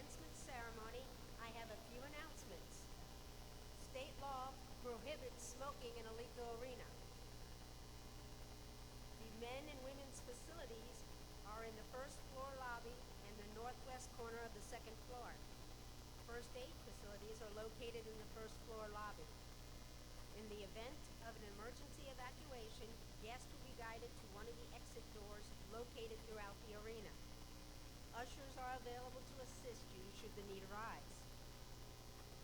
commencement ceremony, I have a few announcements. State law prohibits smoking in Alico Arena. The men and women's facilities are in the first floor lobby and the northwest corner of the second floor. First aid facilities are located in the first floor lobby. In the event of an emergency evacuation, guests will be guided to one of the exit doors located throughout the arena. Ushers are available to assist you should the need arise.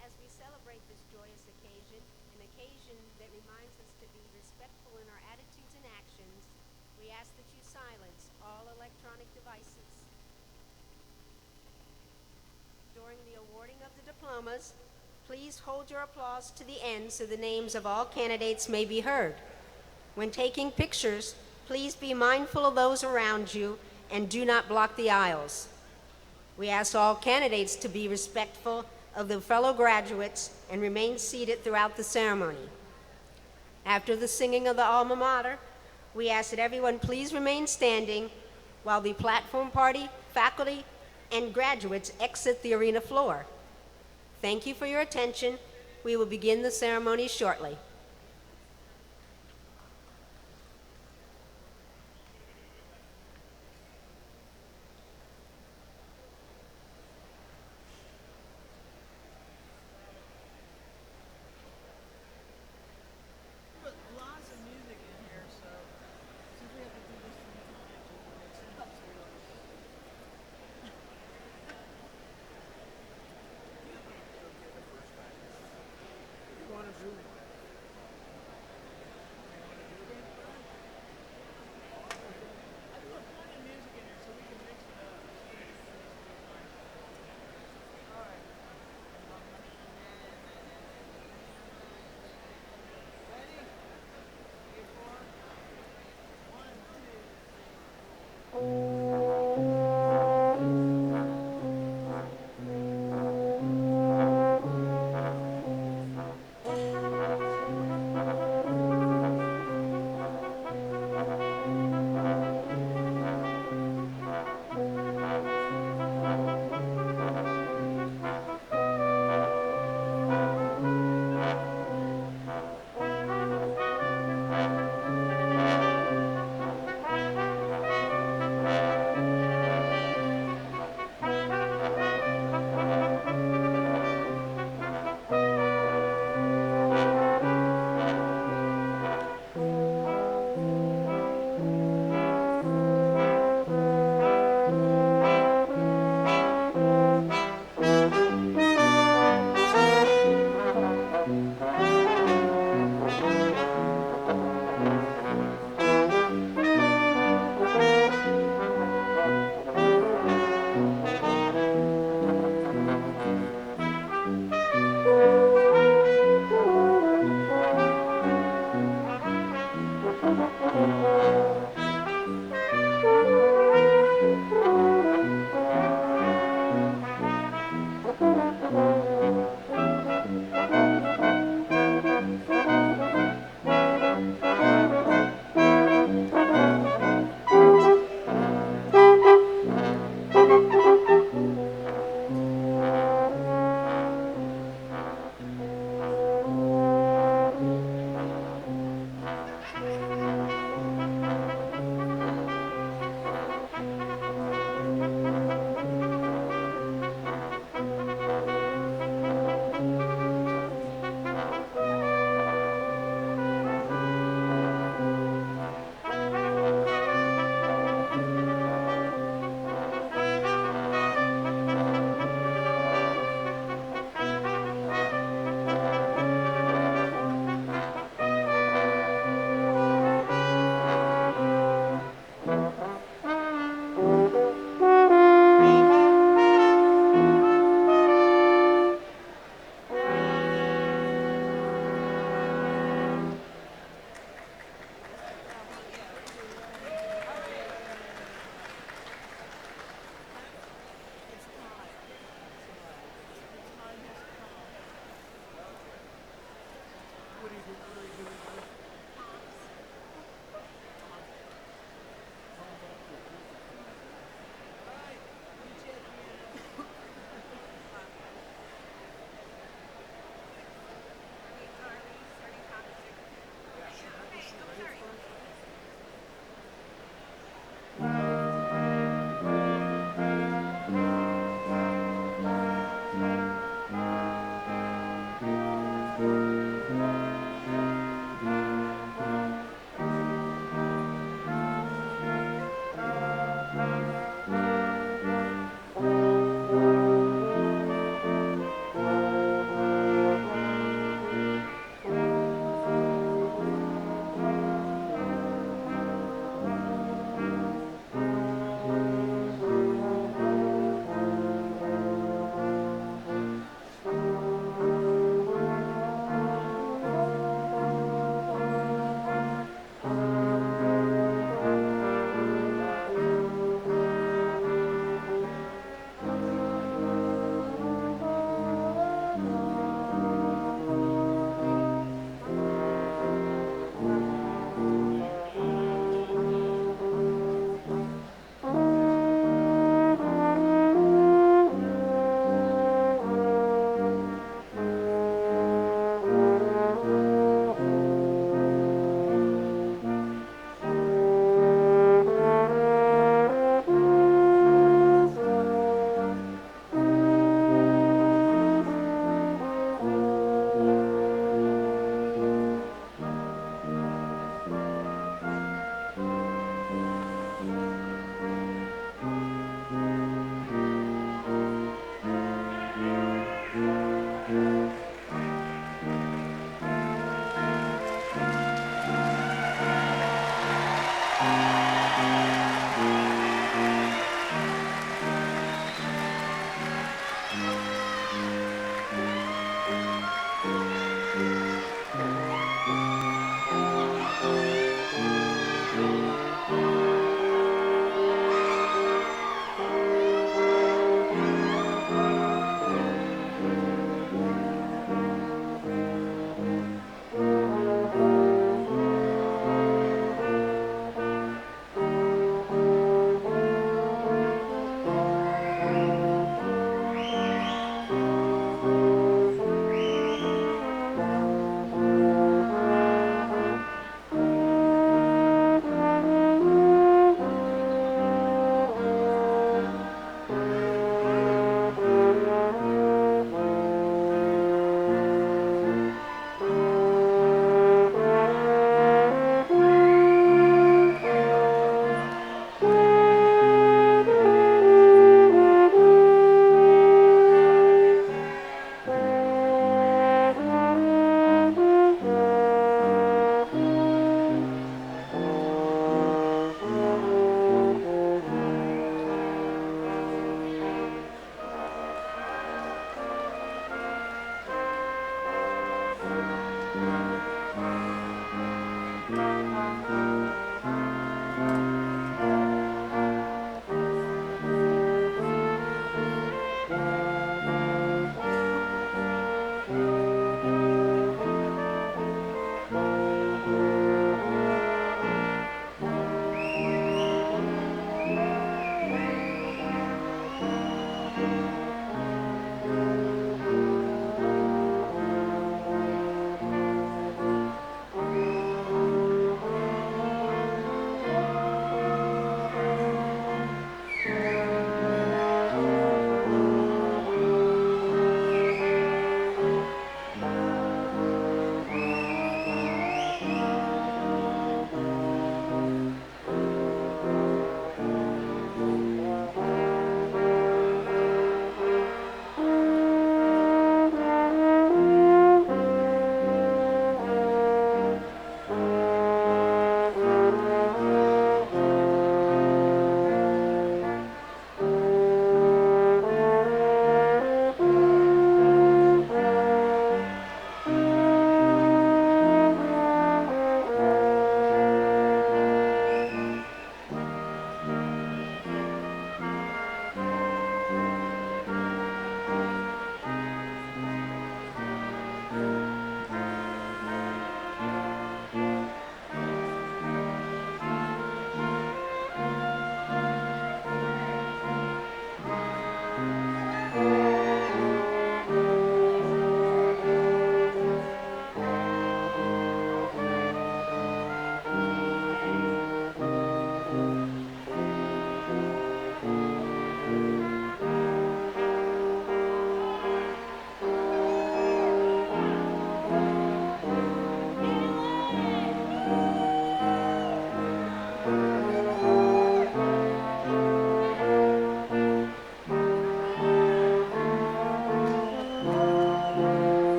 As we celebrate this joyous occasion, an occasion that reminds us to be respectful in our attitudes and actions, we ask that you silence all electronic devices. During the awarding of the diplomas, please hold your applause to the end so the names of all candidates may be heard. When taking pictures, please be mindful of those around you and do not block the aisles. We ask all candidates to be respectful of their fellow graduates and remain seated throughout the ceremony. After the singing of the alma mater, we ask that everyone please remain standing while the platform party, faculty, and graduates exit the arena floor. Thank you for your attention. We will begin the ceremony shortly.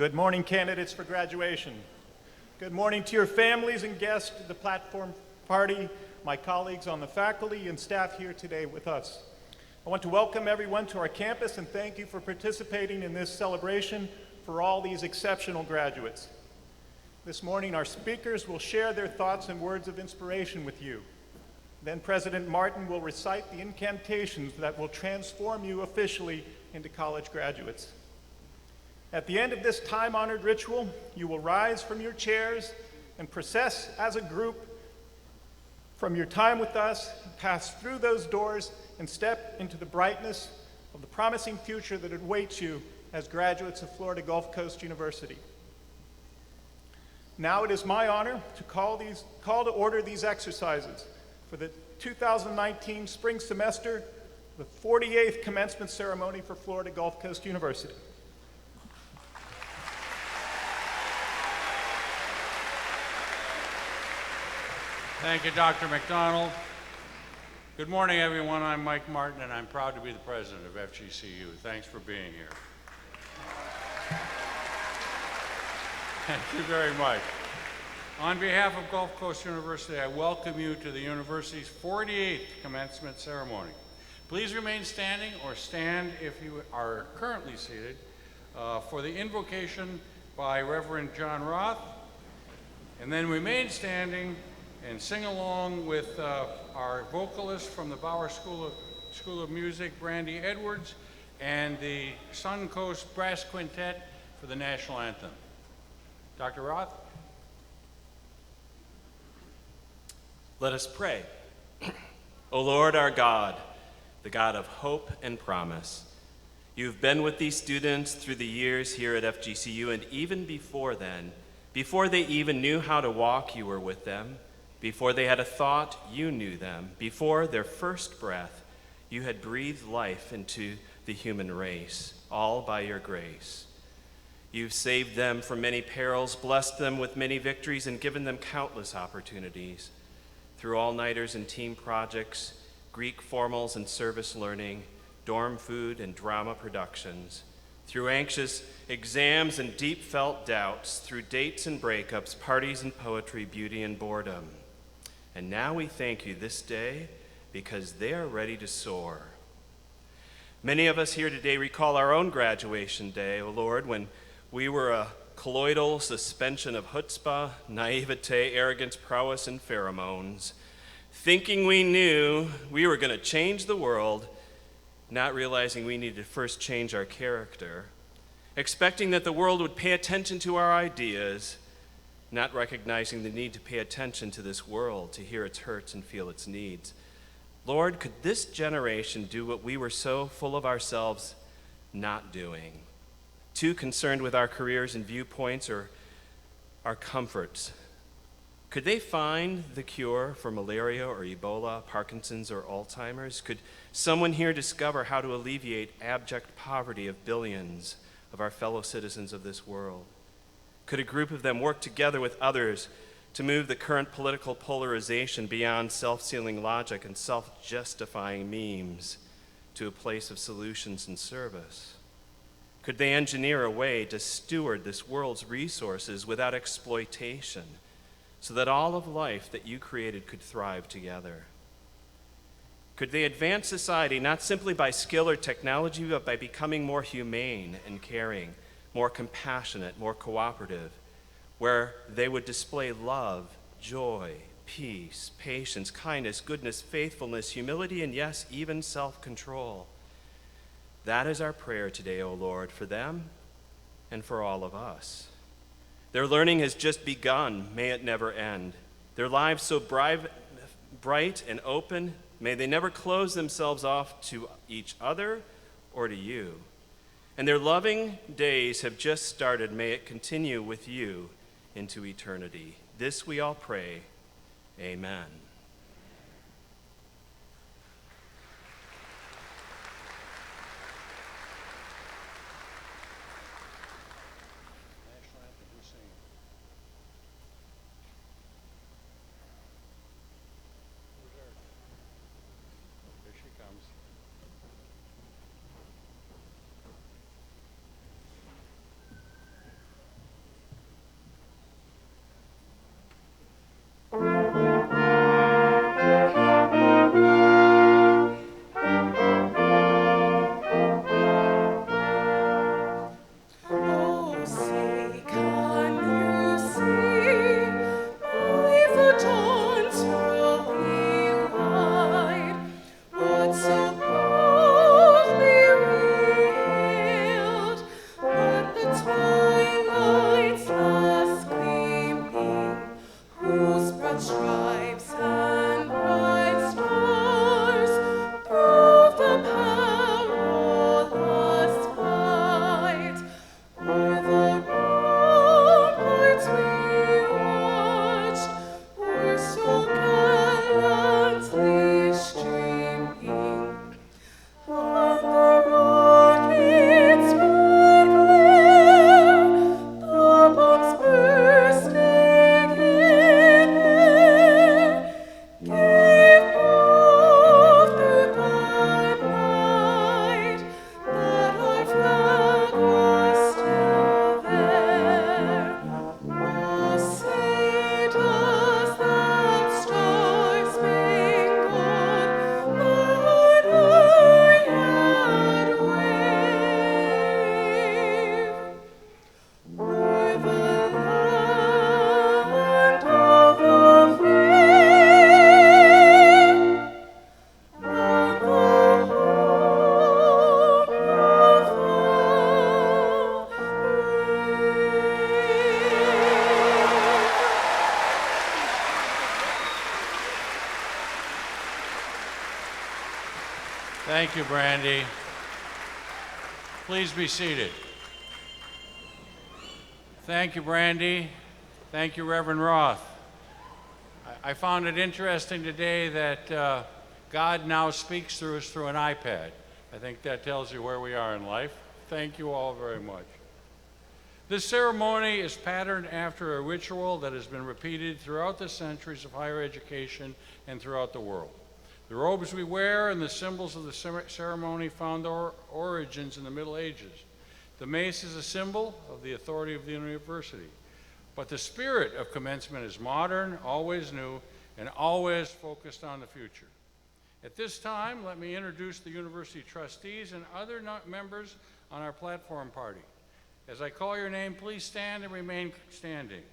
Good morning, candidates for graduation. Good morning to your families and guests at the platform party, my colleagues on the faculty and staff here today with us. I want to welcome everyone to our campus and thank you for participating in this celebration for all these exceptional graduates. This morning, our speakers will share their thoughts and words of inspiration with you. Then President Martin will recite the incantations that will transform you officially into college graduates. At the end of this time-honored ritual, you will rise from your chairs and process as a group from your time with us, pass through those doors, and step into the brightness of the promising future that awaits you as graduates of Florida Gulf Coast University. Now it is my honor to call to order these exercises for the 2019 spring semester, the 48th commencement ceremony for Florida Gulf Coast University. Thank you, Dr. McDonald. Good morning, everyone. I'm Mike Martin, and I'm proud to be the president of FGCU. Thanks for being here. Thank you very much. On behalf of Gulf Coast University, I welcome you to the university's 48th commencement ceremony. Please remain standing or stand if you are currently seated for the invocation by Reverend John Roth, and then remain standing and sing along with our vocalist from the Bauer School of Music, Brandy Edwards, and the Suncoast Brass Quintet for the national anthem. Dr. Roth? Let us pray. O Lord our God, the God of hope and promise, you've been with these students through the years here at FGCU, and even before then, before they even knew how to walk, you were with them. Before they had a thought, you knew them. Before their first breath, you had breathed life into the human race, all by your grace. You've saved them from many perils, blessed them with many victories, and given them countless opportunities. Through all-nighters and team projects, Greek formals and service learning, dorm food and drama productions, through anxious exams and deep-felt doubts, through dates and breakups, parties and poetry, beauty and boredom. And now we thank you this day because they are ready to soar. Many of us here today recall our own graduation day, O Lord, when we were a colloidal suspension of chutzpah, naivete, arrogance, prowess, and pheromones, thinking we knew we were going to change the world, not realizing we needed to first change our character, expecting that the world would pay attention to our ideas, not recognizing the need to pay attention to this world, to hear its hurts and feel its needs. Lord, could this generation do what we were so full of ourselves not doing? Too concerned with our careers and viewpoints or our comforts. Could they find the cure for malaria or Ebola, Parkinson's, or Alzheimer's? Could someone here discover how to alleviate abject poverty of billions of our fellow citizens of this world? Could a group of them work together with others to move the current political polarization beyond self-sealing logic and self-justifying memes to a place of solutions and service? Could they engineer a way to steward this world's resources without exploitation so that all of life that you created could thrive together? Could they advance society not simply by skill or technology, but by becoming more humane and caring, more compassionate, more cooperative, where they would display love, joy, peace, patience, kindness, goodness, faithfulness, humility, and yes, even self-control? That is our prayer today, O Lord, for them and for all of us. Their learning has just begun. May it never end. Their lives so bright and open, may they never close themselves off to each other or to you. And their loving days have just started. May it continue with you into eternity. This we all pray. Amen. Thank you, Brandy. Please be seated. Thank you, Brandy. Thank you, Reverend Roth. I found it interesting today that God now speaks through us through an iPad. I think that tells you where we are in life. Thank you all very much. This ceremony is patterned after a ritual that has been repeated throughout the centuries of higher education and throughout the world. The robes we wear and the symbols of the ceremony found their origins in the Middle Ages. The mace is a symbol of the authority of the university. But the spirit of commencement is modern, always new, and always focused on the future. At this time, let me introduce the university trustees and other members on our platform party. As I call your name, please stand and remain standing.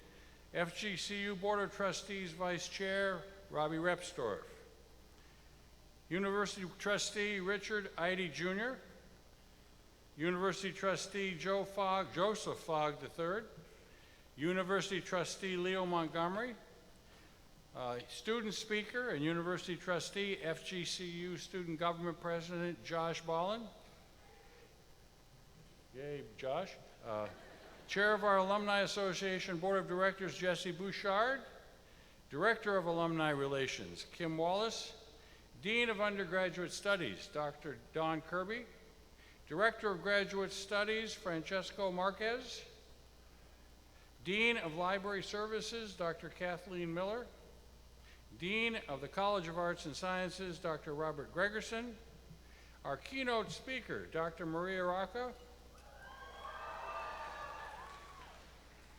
FGCU Board of Trustees Vice Chair, Robbie Repsdorf. University Trustee Richard Eide Jr. University Trustee Joseph Fogg III. University Trustee Leo Montgomery. Student Speaker and University Trustee, FGCU Student Government President Josh Ballin. Yay, Josh. Chair of our Alumni Association Board of Directors, Jesse Bouchard. Director of Alumni Relations, Kim Wallace. Dean of Undergraduate Studies, Dr. Don Kirby. Director of Graduate Studies, Francesco Marquez. Dean of Library Services, Dr. Kathleen Miller. Dean of the College of Arts and Sciences, Dr. Robert Gregerson. Our keynote speaker, Dr. Maria Rocca.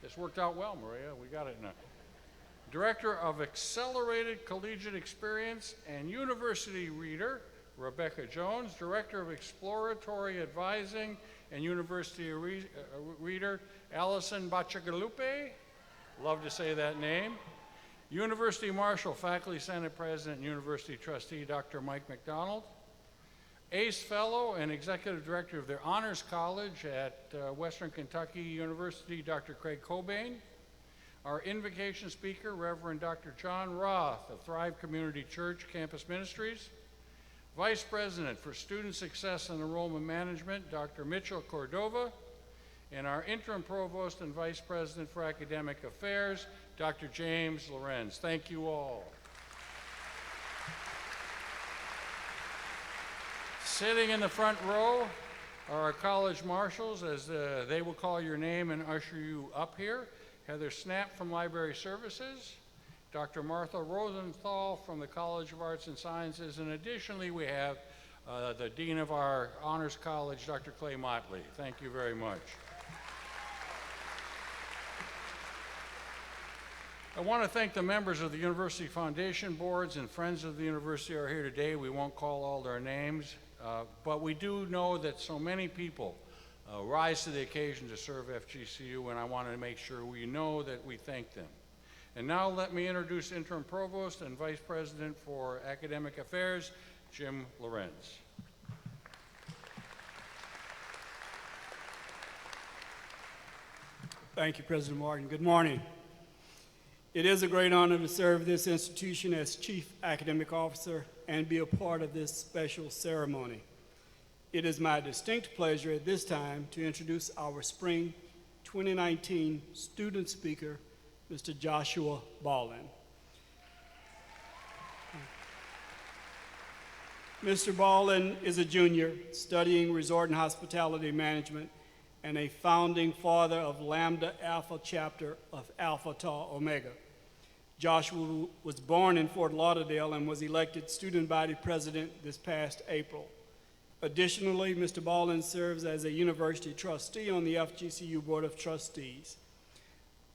This worked out well, Maria. We got it now. Director of Accelerated Collegiate Experience and University Reader, Rebecca Jones. Director of Exploratory Advising and University Reader, Allison Bachagalupe. Love to say that name. University Marshal, Faculty Senate President, and University Trustee, Dr. Mike McDonald. ACE Fellow and Executive Director of the Honors College at Western Kentucky University, Dr. Craig Cobain. Our invocation speaker, Reverend Dr. John Roth of Thrive Community Church Campus Ministries. Vice President for Student Success and Enrollment Management, Dr. Mitchell Cordova. And our interim provost and vice president for academic affairs, Dr. James Lorenz. Thank you all. Sitting in the front row are our college marshals, as they will call your name and usher you up here. Heather Snap from Library Services, Dr. Martha Rosenthal from the College of Arts and Sciences, and additionally we have the Dean of our Honors College, Dr. Clay Motley. Thank you very much. I want to thank the members of the University Foundation Boards and friends of the university who are here today. We won't call all their names, but we do know that so many people rise to the occasion to serve FGCU, and I want to make sure we know that we thank them. And now let me introduce Interim Provost and Vice President for Academic Affairs, Jim Lorenz. Thank you, President Martin. Good morning. It is a great honor to serve this institution as Chief Academic Officer and be a part of this special ceremony. It is my distinct pleasure at this time to introduce our Spring 2019 student speaker, Mr. Joshua Ballin. Mr. Ballin is a junior studying resort and hospitality management and a founding father of Lambda Alpha chapter of Alpha Tau Omega. Joshua was born in Fort Lauderdale and was elected student body president this past April. Additionally, Mr. Ballin serves as a university trustee on the FGCU Board of Trustees.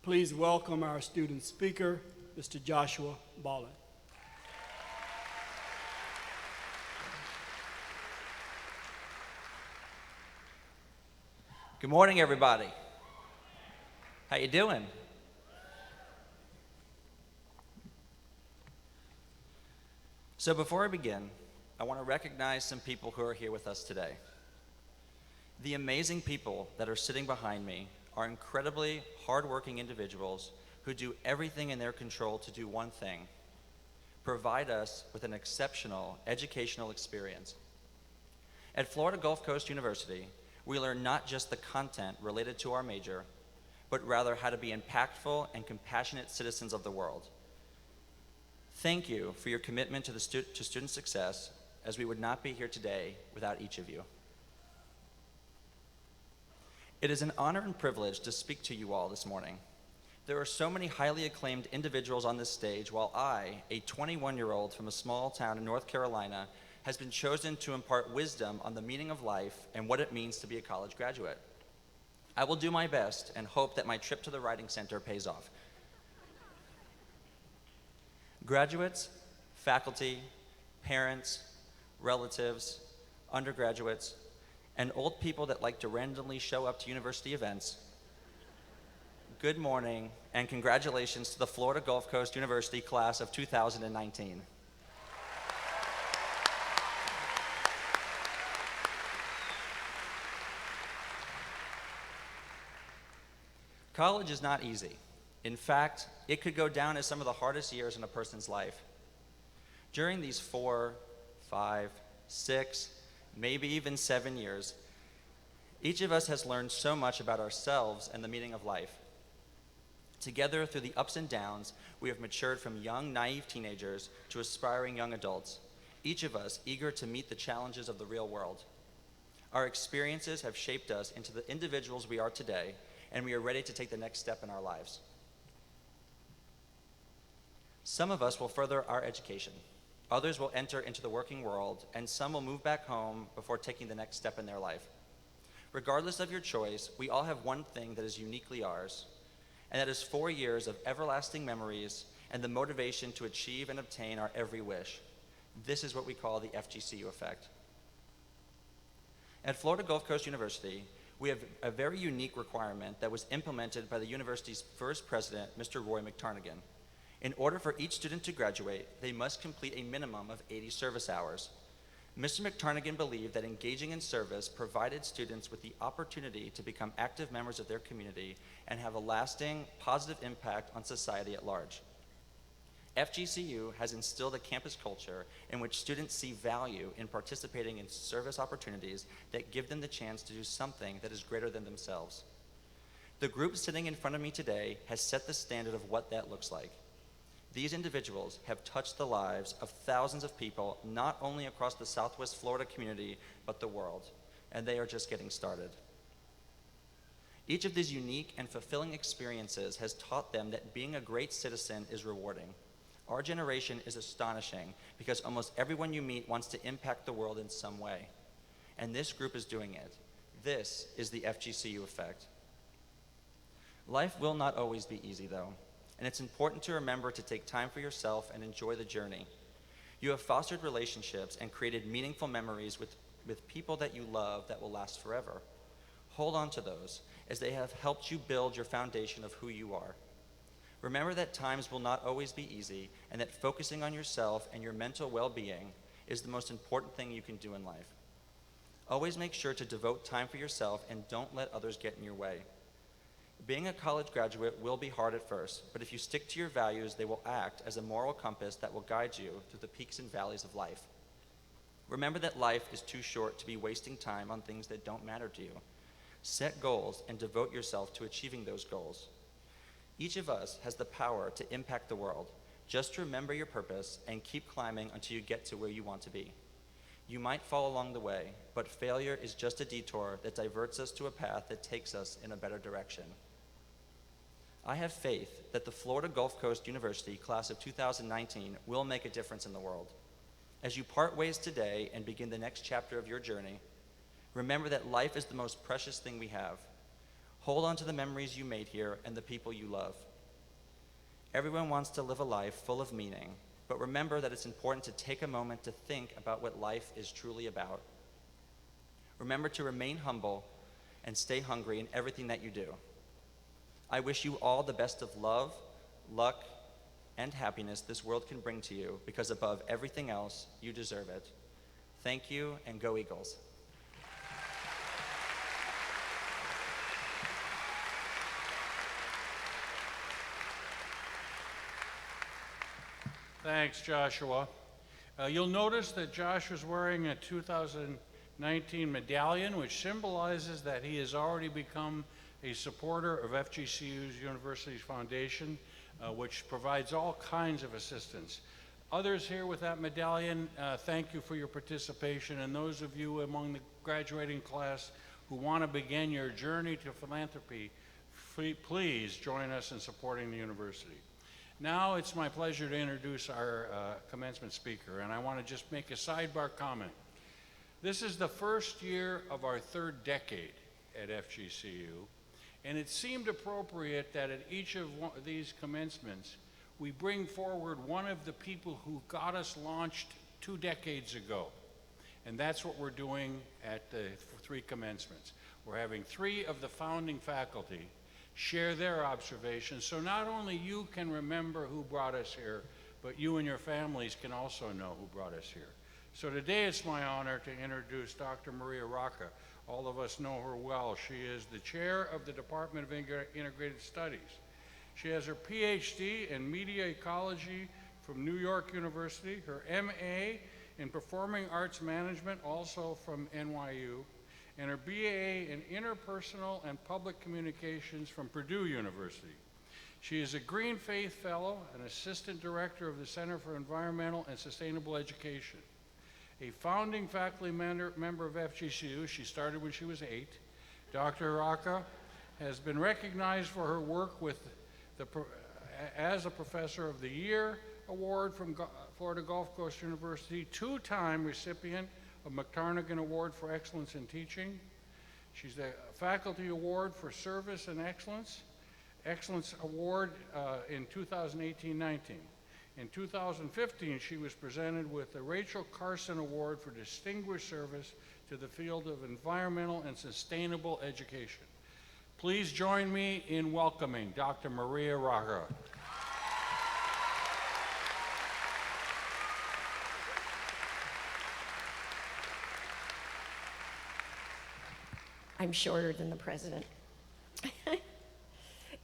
Please welcome our student speaker, Mr. Joshua Ballin. Good morning, everybody. How you doing? So before I begin, I want to recognize some people who are here with us today. The amazing people that are sitting behind me are incredibly hardworking individuals who do everything in their control to do one thing: provide us with an exceptional educational experience. At Florida Gulf Coast University, we learn not just the content related to our major, but rather how to be impactful and compassionate citizens of the world. Thank you for your commitment to student success, as we would not be here today without each of you. It is an honor and privilege to speak to you all this morning. There are so many highly acclaimed individuals on this stage, while I, a 21-year-old from a small town in North Carolina, has been chosen to impart wisdom on the meaning of life and what it means to be a college graduate. I will do my best and hope that my trip to the Writing Center pays off. Graduates, faculty, parents, relatives, undergraduates, and old people that like to randomly show up to university events, good morning and congratulations to the Florida Gulf Coast University class of 2019. College is not easy. In fact, it could go down as some of the hardest years in a person's life. During these 4, 5, 6, maybe even 7 years, each of us has learned so much about ourselves and the meaning of life. Together, through the ups and downs, we have matured from young, naive teenagers to aspiring young adults, each of us eager to meet the challenges of the real world. Our experiences have shaped us into the individuals we are today, and we are ready to take the next step in our lives. Some of us will further our education. Others will enter into the working world, and some will move back home before taking the next step in their life. Regardless of your choice, we all have one thing that is uniquely ours, and that is 4 years of everlasting memories and the motivation to achieve and obtain our every wish. This is what we call the FGCU effect. At Florida Gulf Coast University, we have a very unique requirement that was implemented by the university's first president, Mr. Roy McTarnigan. In order for each student to graduate, they must complete a minimum of 80 service hours. Mr. McTarnigan believed that engaging in service provided students with the opportunity to become active members of their community and have a lasting, positive impact on society at large. FGCU has instilled a campus culture in which students see value in participating in service opportunities that give them the chance to do something that is greater than themselves. The group sitting in front of me today has set the standard of what that looks like. These individuals have touched the lives of thousands of people, not only across the Southwest Florida community, but the world, and they are just getting started. Each of these unique and fulfilling experiences has taught them that being a great citizen is rewarding. Our generation is astonishing because almost everyone you meet wants to impact the world in some way, and this group is doing it. This is the FGCU effect. Life will not always be easy, though. And it's important to remember to take time for yourself and enjoy the journey. You have fostered relationships and created meaningful memories with people that you love that will last forever. Hold on to those, as they have helped you build your foundation of who you are. Remember that times will not always be easy, and that focusing on yourself and your mental well-being is the most important thing you can do in life. Always make sure to devote time for yourself and don't let others get in your way. Being a college graduate will be hard at first, but if you stick to your values, they will act as a moral compass that will guide you through the peaks and valleys of life. Remember that life is too short to be wasting time on things that don't matter to you. Set goals and devote yourself to achieving those goals. Each of us has the power to impact the world. Just remember your purpose and keep climbing until you get to where you want to be. You might fall along the way, but failure is just a detour that diverts us to a path that takes us in a better direction. I have faith that the Florida Gulf Coast University class of 2019 will make a difference in the world. As you part ways today and begin the next chapter of your journey, remember that life is the most precious thing we have. Hold on to the memories you made here and the people you love. Everyone wants to live a life full of meaning, but remember that it's important to take a moment to think about what life is truly about. Remember to remain humble and stay hungry in everything that you do. I wish you all the best of love, luck, and happiness this world can bring to you, because above everything else, you deserve it. Thank you, and go Eagles. Thanks, Joshua. You'll notice that Josh is wearing a 2019 19 medallion, which symbolizes that he has already become a supporter of FGCU's University's Foundation, which provides all kinds of assistance. Others here with that medallion, thank you for your participation, and those of you among the graduating class who want to begin your journey to philanthropy, please join us in supporting the university. Now it's my pleasure to introduce our commencement speaker, and I want to just make a sidebar comment. This is the first year of our third decade at FGCU, and it seemed appropriate that at each of these commencements, we bring forward one of the people who got us launched 2 decades ago. And that's what we're doing at the 3 commencements. We're having 3 of the founding faculty share their observations, so not only you can remember who brought us here, but you and your families can also know who brought us here. So today it's my honor to introduce Dr. Maria Rocca. All of us know her well. She is the chair of the Department of Integrated Studies. She has her PhD in media ecology from New York University, her MA in performing arts management, also from NYU, and her BA in interpersonal and public communications from Purdue University. She is a Green Faith Fellow and Assistant Director of the Center for Environmental and Sustainable Education. A founding faculty member of FGCU, she started when she was 8. Dr. Rocca has been recognized for her work with as a Professor of the Year Award from Florida Gulf Coast University, 2-time recipient of McTarnagan Award for Excellence in Teaching. She's the Faculty Award for Service and Excellence Award in 2018-19. In 2015, she was presented with the Rachel Carson Award for Distinguished Service to the field of environmental and sustainable education. Please join me in welcoming Dr. Maria Rocca. I'm shorter than the president.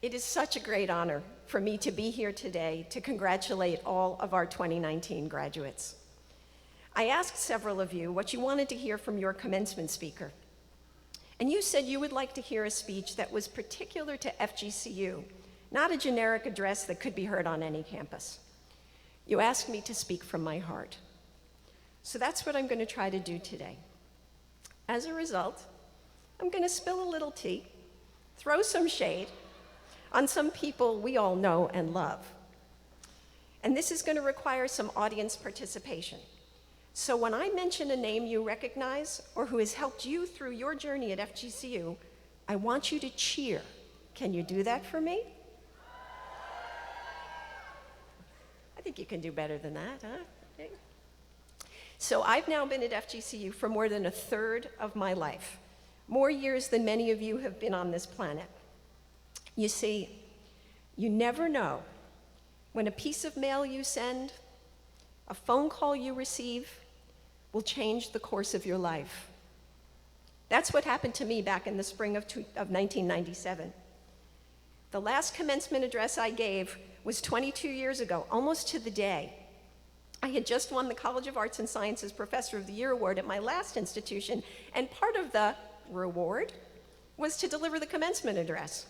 It is such a great honor for me to be here today to congratulate all of our 2019 graduates. I asked several of you what you wanted to hear from your commencement speaker, and you said you would like to hear a speech that was particular to FGCU, not a generic address that could be heard on any campus. You asked me to speak from my heart. So that's what I'm going to try to do today. As a result, I'm going to spill a little tea, throw some shade on some people we all know and love. And this is going to require some audience participation. So when I mention a name you recognize or who has helped you through your journey at FGCU, I want you to cheer. Can you do that for me? I think you can do better than that, huh? Okay. So I've now been at FGCU for more than 1/3 of my life, more years than many of you have been on this planet. You see, you never know when a piece of mail you send, a phone call you receive, will change the course of your life. That's what happened to me back in the spring of 1997. The last commencement address I gave was 22 years ago, almost to the day. I had just won the College of Arts and Sciences Professor of the Year Award at my last institution, and part of the reward was to deliver the commencement address.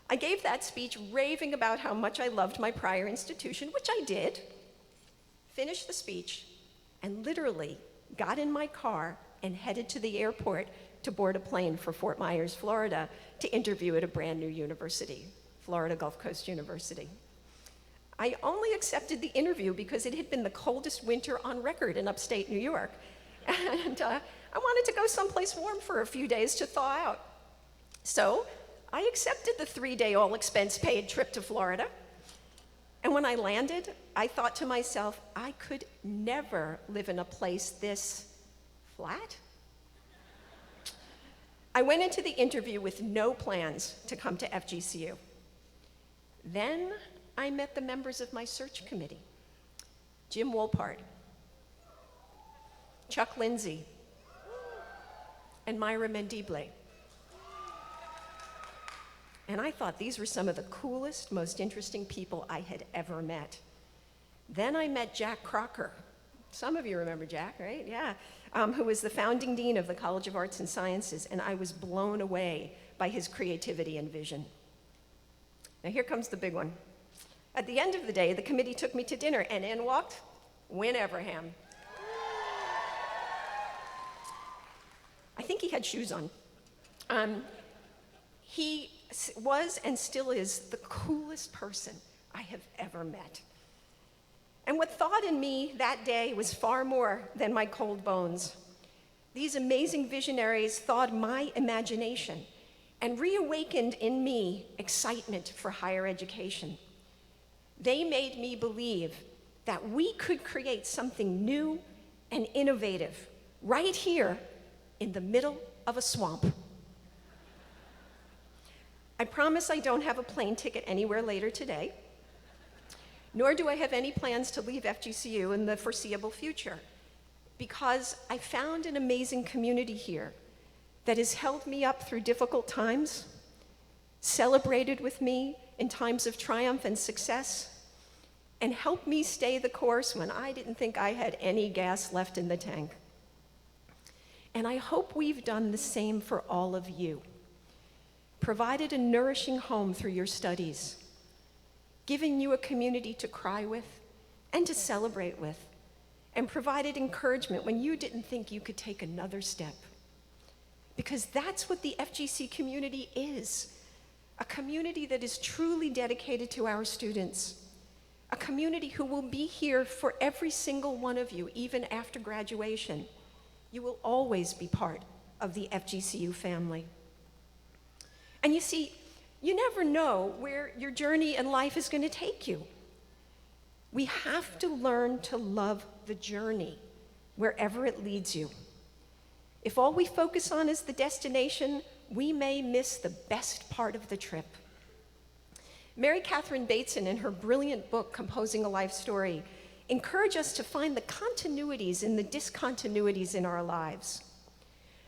I gave that speech raving about how much I loved my prior institution, which I did, finished the speech, and literally got in my car and headed to the airport to board a plane for Fort Myers, Florida, to interview at a brand new university, Florida Gulf Coast University. I only accepted the interview because it had been the coldest winter on record in upstate New York. And I wanted to go someplace warm for a few days to thaw out. So I accepted the 3-day all-expense-paid trip to Florida. And when I landed, I thought to myself, I could never live in a place this flat. I went into the interview with no plans to come to FGCU. Then I met the members of my search committee, Jim Wolpart, Chuck Lindsay, and Myra Mendible. And I thought these were some of the coolest, most interesting people I had ever met. Then I met Jack Crocker, Some of you remember Jack, right? Yeah. Who was the founding dean of the College of Arts and Sciences, and I was blown away by his creativity and vision. Now here comes the big one. At the end of the day, the committee took me to dinner, and in walked Win Everham. I think he had shoes on. He was and still is the coolest person I have ever met. And what thawed in me that day was far more than my cold bones. These amazing visionaries thawed my imagination and reawakened in me excitement for higher education. They made me believe that we could create something new and innovative right here in the middle of a swamp. I promise I don't have a plane ticket anywhere later today, nor do I have any plans to leave FGCU in the foreseeable future, because I found an amazing community here that has held me up through difficult times, celebrated with me in times of triumph and success, and helped me stay the course when I didn't think I had any gas left in the tank. And I hope we've done the same for all of you. Provided a nourishing home through your studies, giving you a community to cry with and to celebrate with, and provided encouragement when you didn't think you could take another step. Because that's what the FGC community is, a community that is truly dedicated to our students, a community who will be here for every single one of you, even after graduation. You will always be part of the FGCU family. And you see, you never know where your journey in life is going to take you. We have to learn to love the journey wherever it leads you. If all we focus on is the destination, we may miss the best part of the trip. Mary Catherine Bateson, in her brilliant book, Composing a Life Story, encouraged us to find the continuities in the discontinuities in our lives.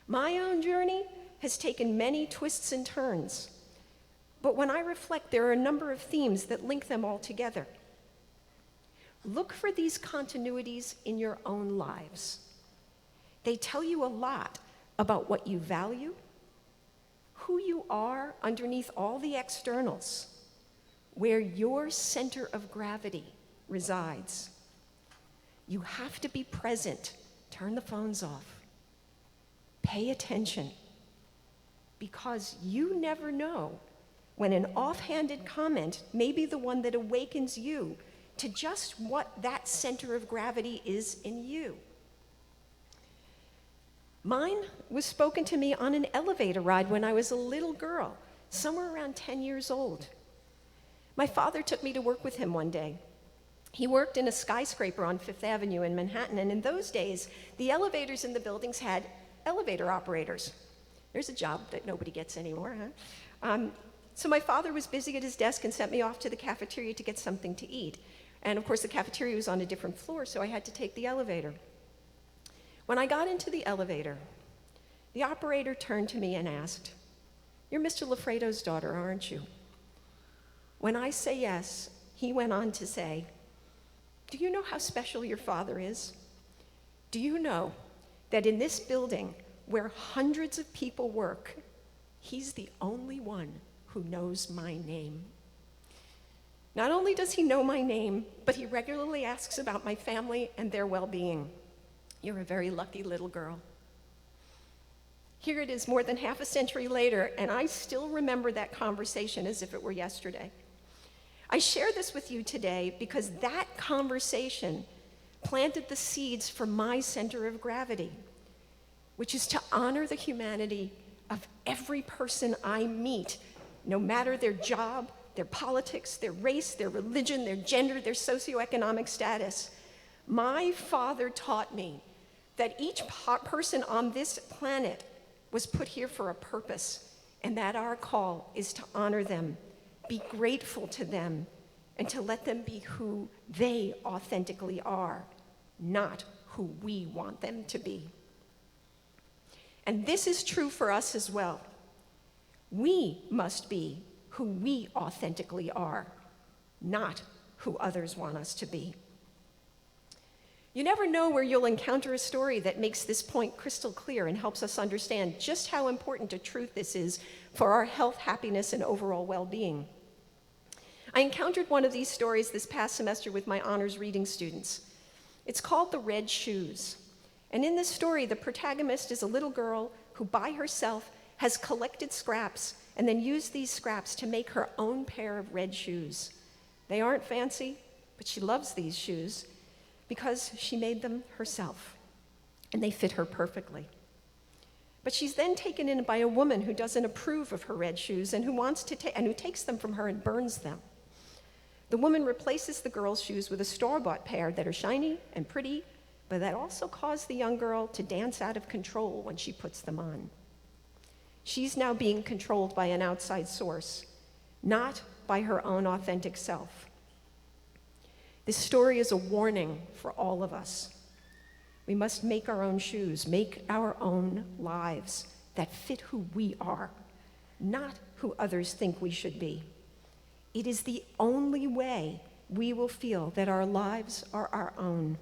My own journey has taken many twists and turns, but when I reflect, there are a number of themes that link them all together. Look for these continuities in your own lives. They tell you a lot about what you value, who you are underneath all the externals, where your center of gravity resides. You have to be present. Turn the phones off. Pay attention, because you never know when an offhanded comment may be the one that awakens you to just what that center of gravity is in you. Mine was spoken to me on an elevator ride when I was a little girl, somewhere around 10 years old. My father took me to work with him one day. He worked in a skyscraper on Fifth Avenue in Manhattan, and in those days, the elevators in the buildings had elevator operators. There's a job that nobody gets anymore, huh? So my father was busy at his desk and sent me off to the cafeteria to get something to eat. And of course, the cafeteria was on a different floor, so I had to take the elevator. When I got into the elevator, the operator turned to me and asked, "You're Mr. Lafredo's daughter, aren't you?" When I say yes, he went on to say, "Do you know how special your father is? Do you know that in this building where hundreds of people work, he's the only one who knows my name? Not only does he know my name, but he regularly asks about my family and their well-being. You're a very lucky little girl." Here it is more than half a century later, and I still remember that conversation as if it were yesterday. I share this with you today because that conversation planted the seeds for my center of gravity, which is to honor the humanity of every person I meet, no matter their job, their politics, their race, their religion, their gender, their socioeconomic status. My father taught me that each person on this planet was put here for a purpose, and that our call is to honor them, be grateful to them, and to let them be who they authentically are, not who we want them to be. And this is true for us as well. We must be who we authentically are, not who others want us to be. You never know where you'll encounter a story that makes this point crystal clear and helps us understand just how important a truth this is for our health, happiness, and overall well-being. I encountered one of these stories this past semester with my honors reading students. It's called The Red Shoes. And in this story, the protagonist is a little girl who by herself has collected scraps and then used these scraps to make her own pair of red shoes. They aren't fancy, but she loves these shoes because she made them herself, and they fit her perfectly. But she's then taken in by a woman who doesn't approve of her red shoes and who takes them from her and burns them. The woman replaces the girl's shoes with a store-bought pair that are shiny and pretty, but that also cause the young girl to dance out of control when she puts them on. She's now being controlled by an outside source, not by her own authentic self. This story is a warning for all of us. We must make our own shoes, make our own lives that fit who we are, not who others think we should be. It is the only way we will feel that our lives are our own.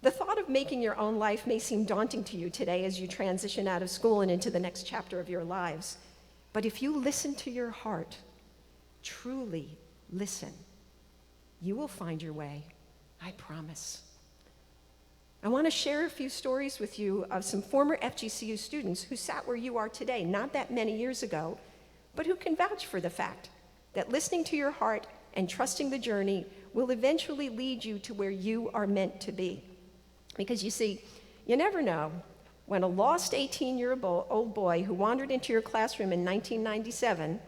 The thought of making your own life may seem daunting to you today as you transition out of school and into the next chapter of your lives. But if you listen to your heart, truly listen, you will find your way, I promise. I want to share a few stories with you of some former FGCU students who sat where you are today, not that many years ago, but who can vouch for the fact that listening to your heart and trusting the journey will eventually lead you to where you are meant to be. Because you see, you never know when a lost 18-year-old boy who wandered into your classroom in 1997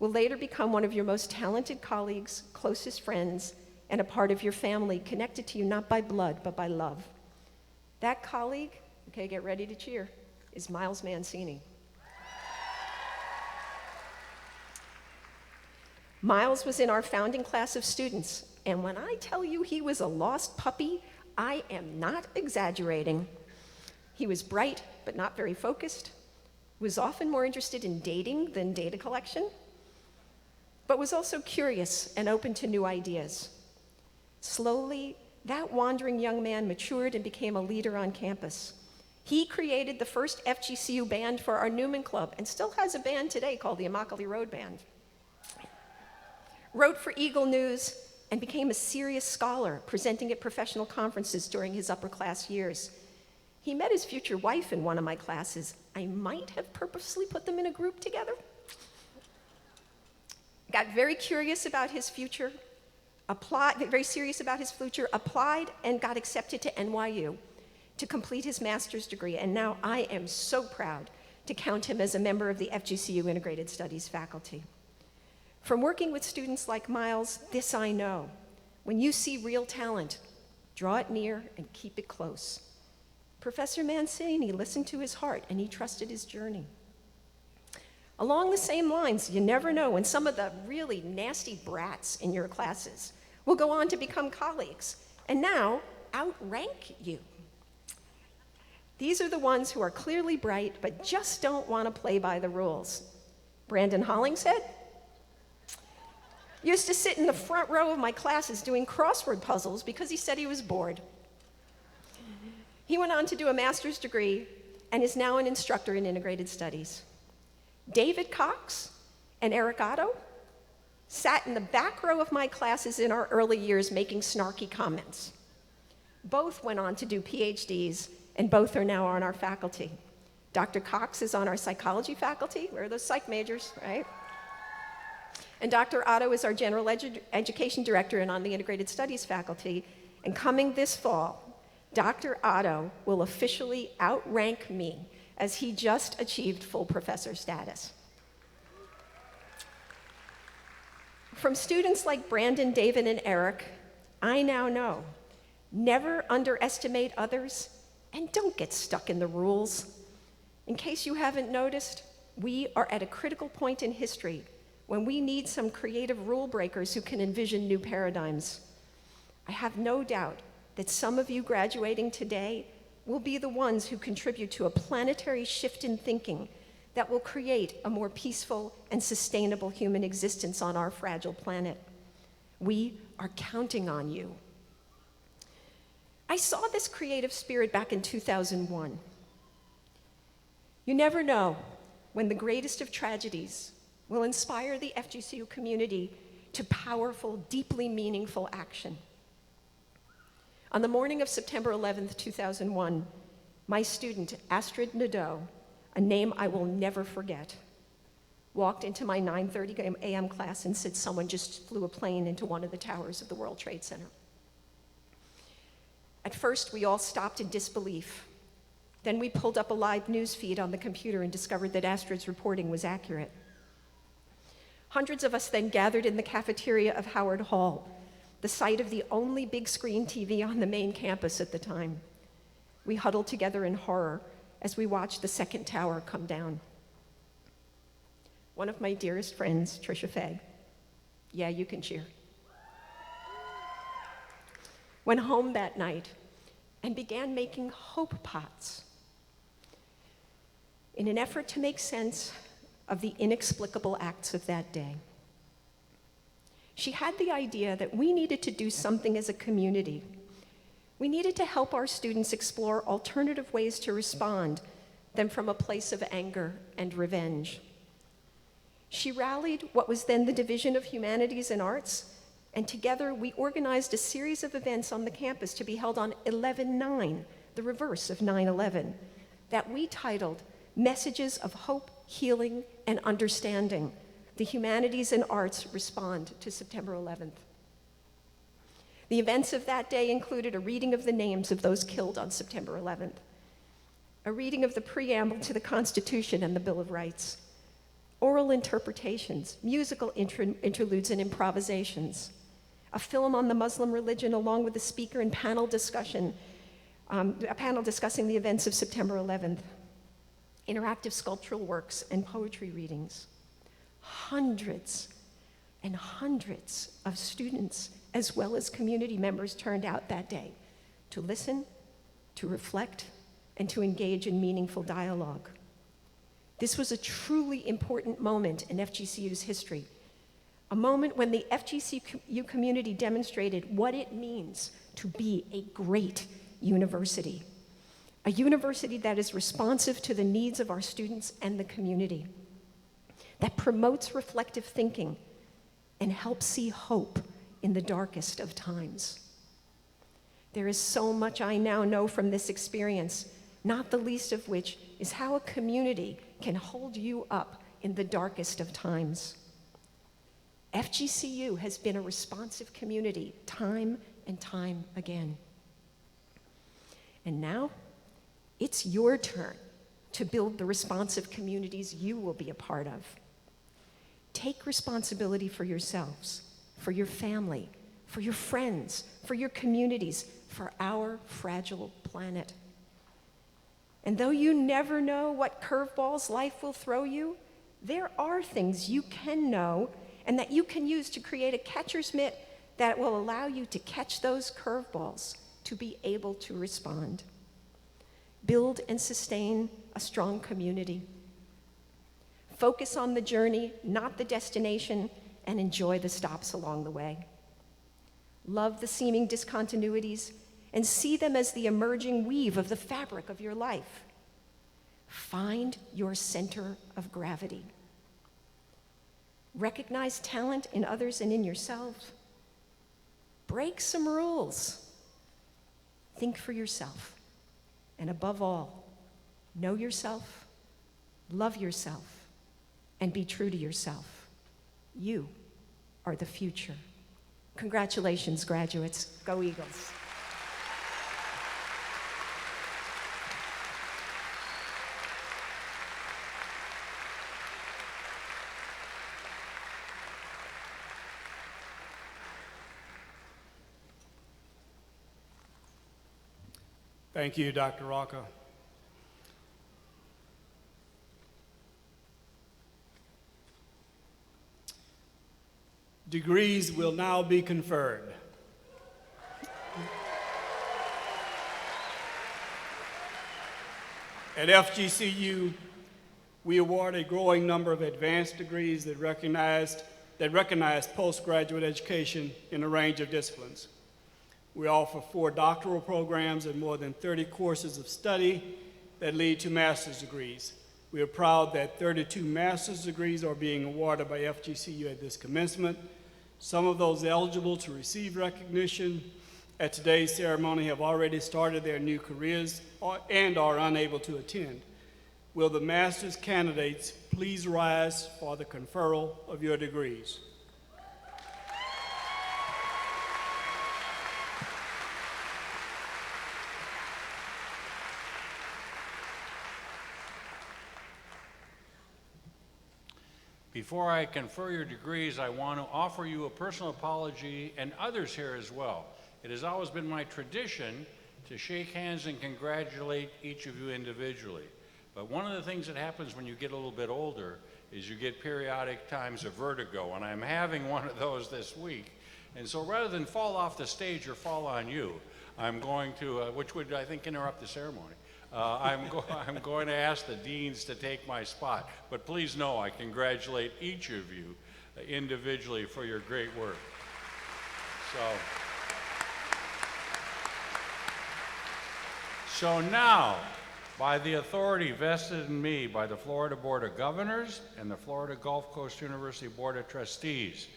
will later become one of your most talented colleagues, closest friends, and a part of your family connected to you not by blood, but by love. That colleague, okay, get ready to cheer, is Miles Mancini. Miles was in our founding class of students, and when I tell you he was a lost puppy, I am not exaggerating. He was bright, but not very focused, was often more interested in dating than data collection, but was also curious and open to new ideas. Slowly, that wandering young man matured and became a leader on campus. He created the first FGCU band for our Newman Club and still has a band today called the Immokalee Road Band. Wrote for Eagle News and became a serious scholar, presenting at professional conferences during his upper class years. He met his future wife in one of my classes. I might have purposely put them in a group together. Got very curious about his future, very serious about his future, applied and got accepted to NYU to complete his master's degree. And now I am so proud to count him as a member of the FGCU Integrated Studies faculty. From working with students like Miles, this I know. When you see real talent, draw it near and keep it close. Professor Mancini listened to his heart and he trusted his journey. Along the same lines, you never know when some of the really nasty brats in your classes will go on to become colleagues and now outrank you. These are the ones who are clearly bright but just don't want to play by the rules. Brandon Hollingshead used to sit in the front row of my classes doing crossword puzzles because he said he was bored. He went on to do a master's degree and is now an instructor in integrated studies. David Cox and Eric Otto sat in the back row of my classes in our early years making snarky comments. Both went on to do PhDs, and both are now on our faculty. Dr. Cox is on our psychology faculty. We're those psych majors, right? And Dr. Otto is our general education director and on the integrated studies faculty. And coming this fall, Dr. Otto will officially outrank me as he just achieved full professor status. From students like Brandon, David, and Eric, I now know, never underestimate others and don't get stuck in the rules. In case you haven't noticed, we are at a critical point in history when we need some creative rule breakers who can envision new paradigms. I have no doubt that some of you graduating today will be the ones who contribute to a planetary shift in thinking that will create a more peaceful and sustainable human existence on our fragile planet. We are counting on you. I saw this creative spirit back in 2001. You never know when the greatest of tragedies will inspire the FGCU community to powerful, deeply meaningful action. On the morning of September 11th, 2001, my student, Astrid Nadeau, a name I will never forget, walked into my 9:30 a.m. class and said someone just flew a plane into one of the towers of the World Trade Center. At first, we all stopped in disbelief. Then we pulled up a live news feed on the computer and discovered that Astrid's reporting was accurate. Hundreds of us then gathered in the cafeteria of Howard Hall, the site of the only big screen TV on the main campus at the time. We huddled together in horror as we watched the second tower come down. One of my dearest friends, Tricia Fay, yeah, you can cheer, went home that night and began making hope pots in an effort to make sense of the inexplicable acts of that day. She had the idea that we needed to do something as a community. We needed to help our students explore alternative ways to respond than from a place of anger and revenge. She rallied what was then the Division of Humanities and Arts, and together we organized a series of events on the campus to be held on 11/9, the reverse of 9/11, that we titled Messages of Hope, Healing, and Understanding. The Humanities and Arts Respond to September 11th. The events of that day included a reading of the names of those killed on September 11th, a reading of the preamble to the Constitution and the Bill of Rights, oral interpretations, musical interludes and improvisations, a film on the Muslim religion along with a speaker and panel discussion, a panel discussing the events of September 11th, interactive sculptural works and poetry readings. Hundreds and hundreds of students as well as community members turned out that day to listen, to reflect, and to engage in meaningful dialogue. This was a truly important moment in FGCU's history, a moment when the FGCU community demonstrated what it means to be a great university, a university that is responsive to the needs of our students and the community, that promotes reflective thinking and helps see hope in the darkest of times. There is so much I now know from this experience, not the least of which is how a community can hold you up in the darkest of times. FGCU has been a responsive community time and time again. And now, it's your turn to build the responsive communities you will be a part of. Take responsibility for yourselves, for your family, for your friends, for your communities, for our fragile planet. And though you never know what curveballs life will throw you, there are things you can know and that you can use to create a catcher's mitt that will allow you to catch those curveballs, to be able to respond. Build and sustain a strong community. Focus on the journey, not the destination, and enjoy the stops along the way. Love the seeming discontinuities and see them as the emerging weave of the fabric of your life. Find your center of gravity. Recognize talent in others and in yourself. Break some rules. Think for yourself. And above all, know yourself, love yourself, and be true to yourself. You are the future. Congratulations, graduates. Go Eagles. Thank you, Dr. Rocca. Degrees will now be conferred. At FGCU, we award a growing number of advanced degrees that recognize postgraduate education in a range of disciplines. We offer 4 doctoral programs and more than 30 courses of study that lead to master's degrees. We are proud that 32 master's degrees are being awarded by FGCU at this commencement. Some of those eligible to receive recognition at today's ceremony have already started their new careers and are unable to attend. Will the master's candidates please rise for the conferral of your degrees? Before I confer your degrees, I want to offer you a personal apology and others here as well. It has always been my tradition to shake hands and congratulate each of you individually. But one of the things that happens when you get a little bit older is you get periodic times of vertigo, and I'm having one of those this week. And so rather than fall off the stage or fall on you, I'm going to, which would, I think, interrupt the ceremony. I'm going to ask the deans to take my spot. But please know I congratulate each of you individually for your great work. So now, by the authority vested in me by the Florida Board of Governors and the Florida Gulf Coast University Board of Trustees,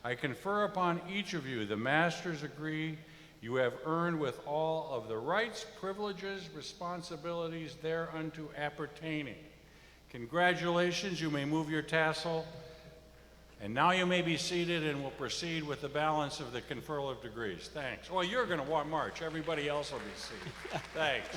I confer upon each of you the master's degree you have earned with all of the rights, privileges, responsibilities thereunto appertaining. Congratulations, you may move your tassel. And now you may be seated and we'll proceed with the balance of the conferral of degrees. Thanks. Well, you're going to march. Everybody else will be seated. Thanks.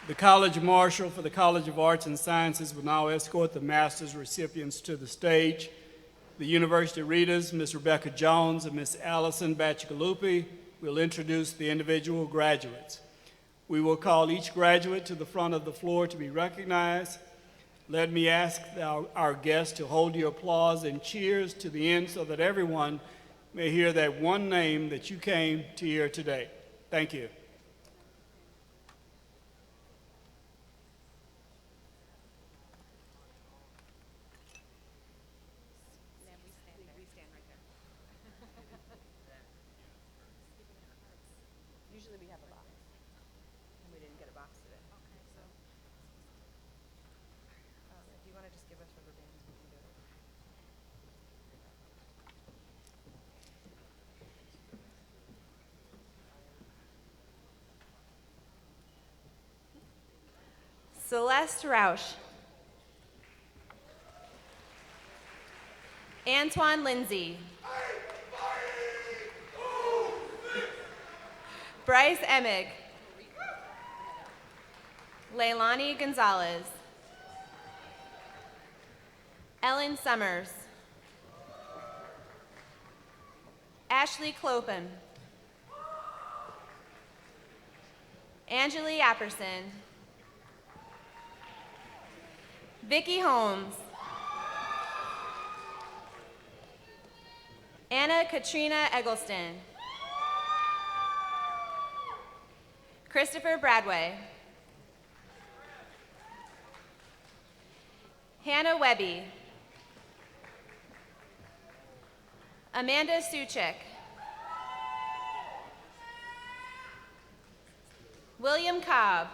The College Marshal for the College of Arts and Sciences will now escort the master's recipients to the stage. The University Readers, Ms. Rebecca Jones and Ms. Allison Bacigalupi, will introduce the individual graduates. We will call each graduate to the front of the floor to be recognized. Let me ask our guests to hold your applause and cheers to the end so that everyone may hear that one name that you came to hear today. Thank you. Celeste Roush. Antoine Lindsay. Bryce Emig. Leilani Gonzalez. Ellen Summers. Ashley Clopin. Angeli Apperson. Vicki Holmes. Anna Katrina Eggleston. Christopher Bradway. Hannah Webby. Amanda Suchik. William Cobb.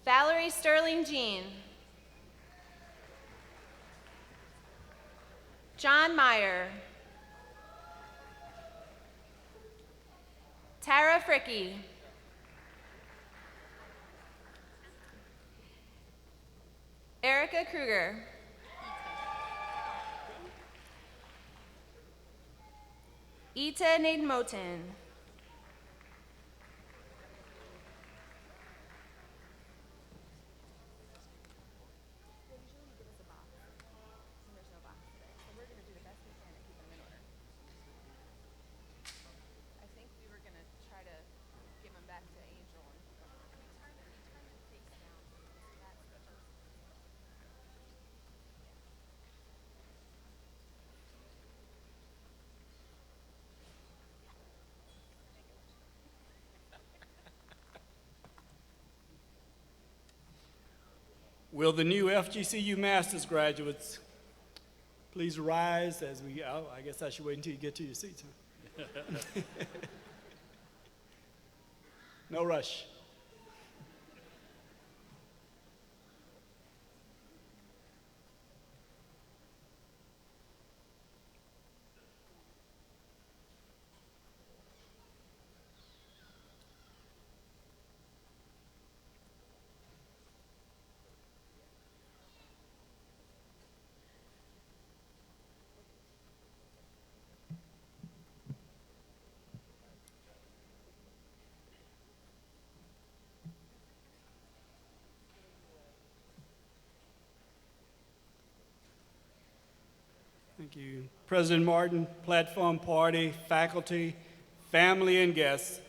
Valerie Sterling Jean. John Meyer. Tara Fricke. Erica Kruger. Ita Nademoten. Will the new FGCU Master's graduates please rise as we, oh, I guess I should wait until you get to your seats, huh? No rush. Thank you. President Martin, platform party, faculty, family, and guests,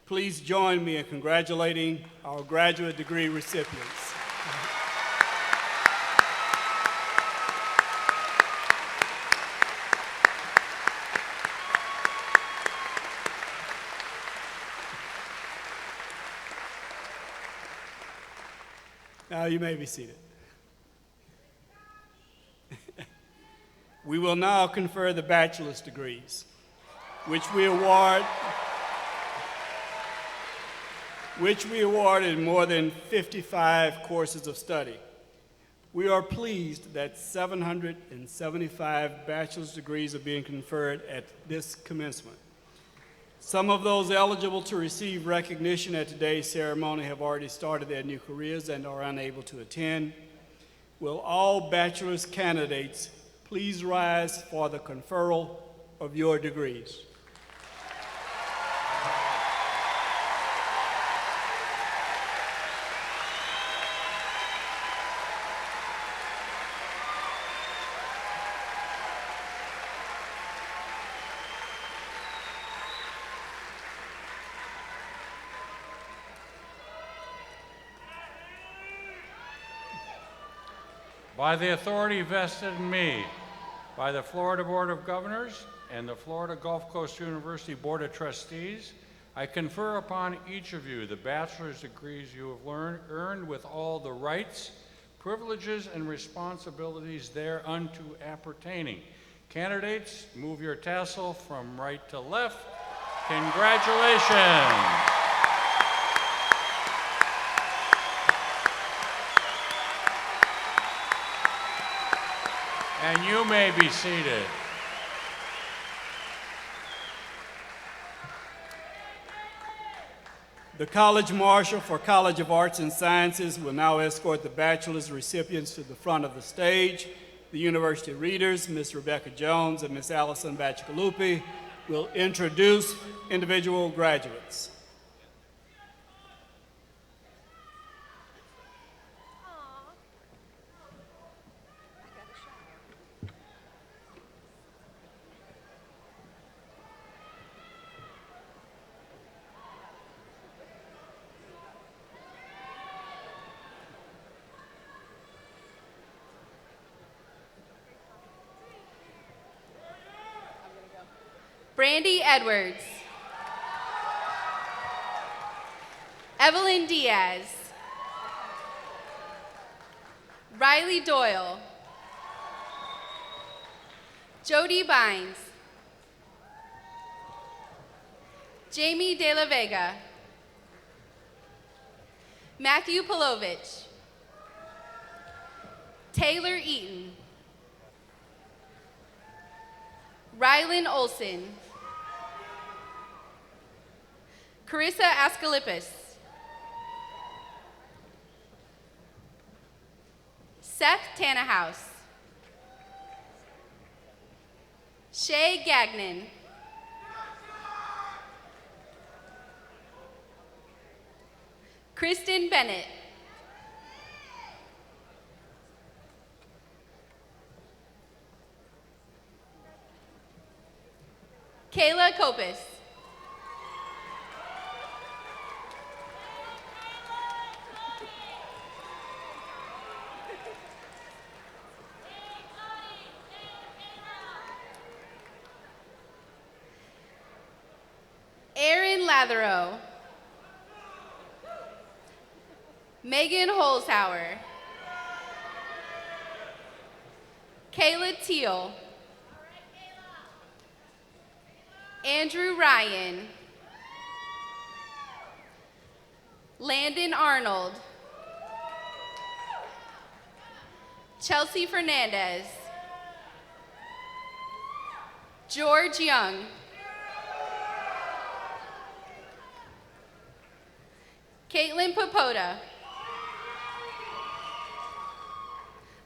please join me in congratulating our graduate degree recipients. Now you may be seated. We will now confer the bachelor's degrees, which we award in more than 55 courses of study. We are pleased that 775 bachelor's degrees are being conferred at this commencement. Some of those eligible to receive recognition at today's ceremony have already started their new careers and are unable to attend. Will all bachelor's candidates please rise for the conferral of your degrees? By the authority vested in me by the Florida Board of Governors and the Florida Gulf Coast University Board of Trustees, I confer upon each of you the bachelor's degrees you have earned with all the rights, privileges, and responsibilities thereunto appertaining. Candidates, move your tassel from right to left. Congratulations. And you may be seated. The College Marshal for College of Arts and Sciences will now escort the bachelor's recipients to the front of the stage. The University Readers, Ms. Rebecca Jones and Ms. Allison Bacigalupi, will introduce individual graduates. Brandy Edwards. Evelyn Diaz. Riley Doyle. Jody Bynes. Jamie De La Vega. Matthew Polovich. Taylor Eaton. Rylan Olson. Carissa Ascalipis. Seth Tannehouse. Shay Gagnon. Kristen Bennett. Kayla Kopis. Erin Latherow. Megan Holzhauer. Kayla Teal. Andrew Ryan. Landon Arnold. Chelsea Fernandez. George Young. Caitlin Popota.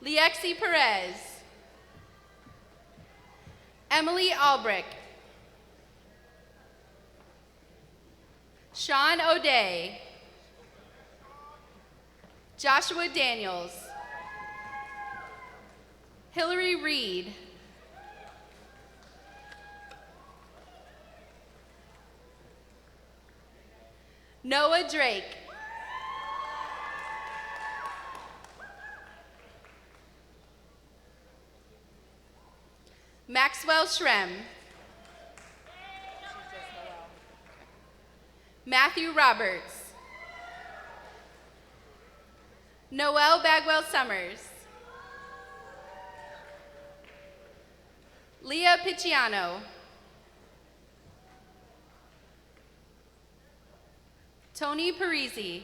Liexi Perez. Emily Albrecht. Sean O'Day. Joshua Daniels. Hillary Reed. Noah Drake. Maxwell Shrem. Matthew Roberts. Noel Bagwell Summers. Leah Picciano. Tony Parisi.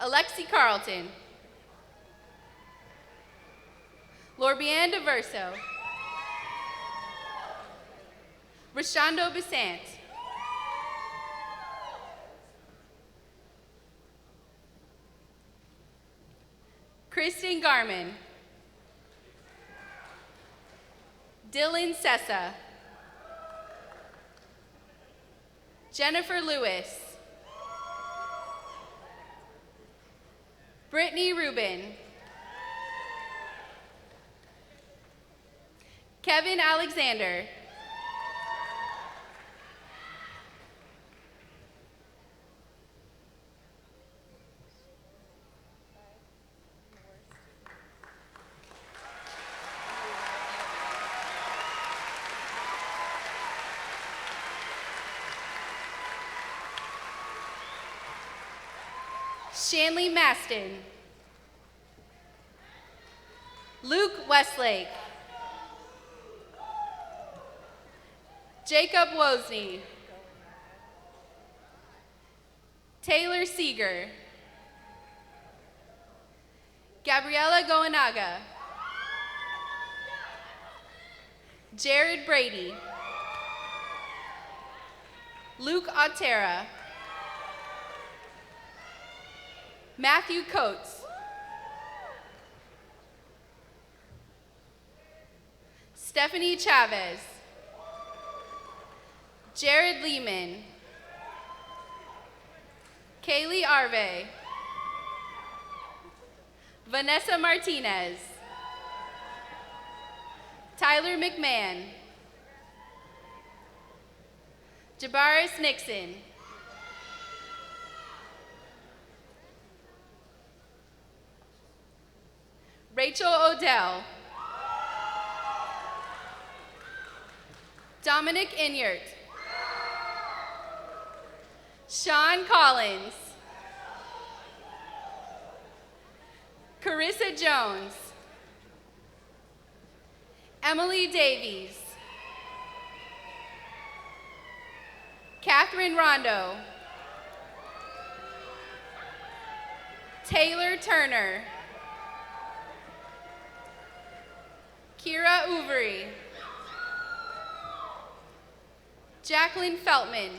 Alexi Carlton. Lorbian DeVerso. Rashando Besant. Kristen Garman. Dylan Sessa. Jennifer Lewis. Brittany Rubin. Kevin Alexander. Shanley Maston. Luke Westlake. Jacob Wozni. Taylor Seeger. Gabriela Goenaga. Jared Brady. Luke Otera. Matthew Coates. Stephanie Chavez. Jared Lehman. Kaylee Arve. Vanessa Martinez. Tyler McMahon. Jabaris Nixon. Rachel Odell. Dominic Inyart. Sean Collins. Carissa Jones. Emily Davies. Catherine Rondo. Taylor Turner. Kira Uvery. Jacqueline Feltman.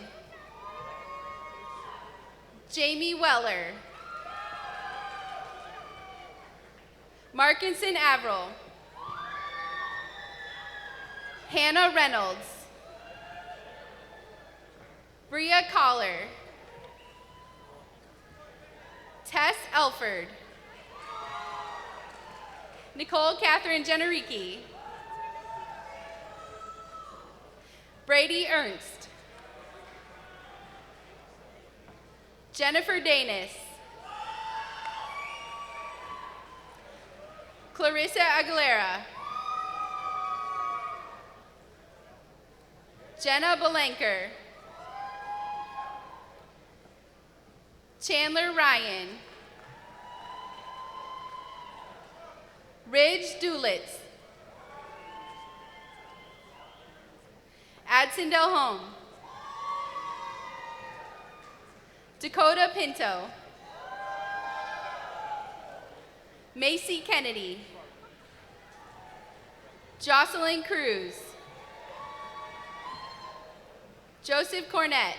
Jamie Weller. Markinson Averill. Hannah Reynolds. Bria Collar. Tess Elford. Nicole Catherine Genericki. Brady Ernst. Jennifer Danis. Clarissa Aguilera. Jenna Belenker. Chandler Ryan. Ridge Dulitz. Adson Delhome. Dakota Pinto. Macy Kennedy. Jocelyn Cruz. Joseph Cornett.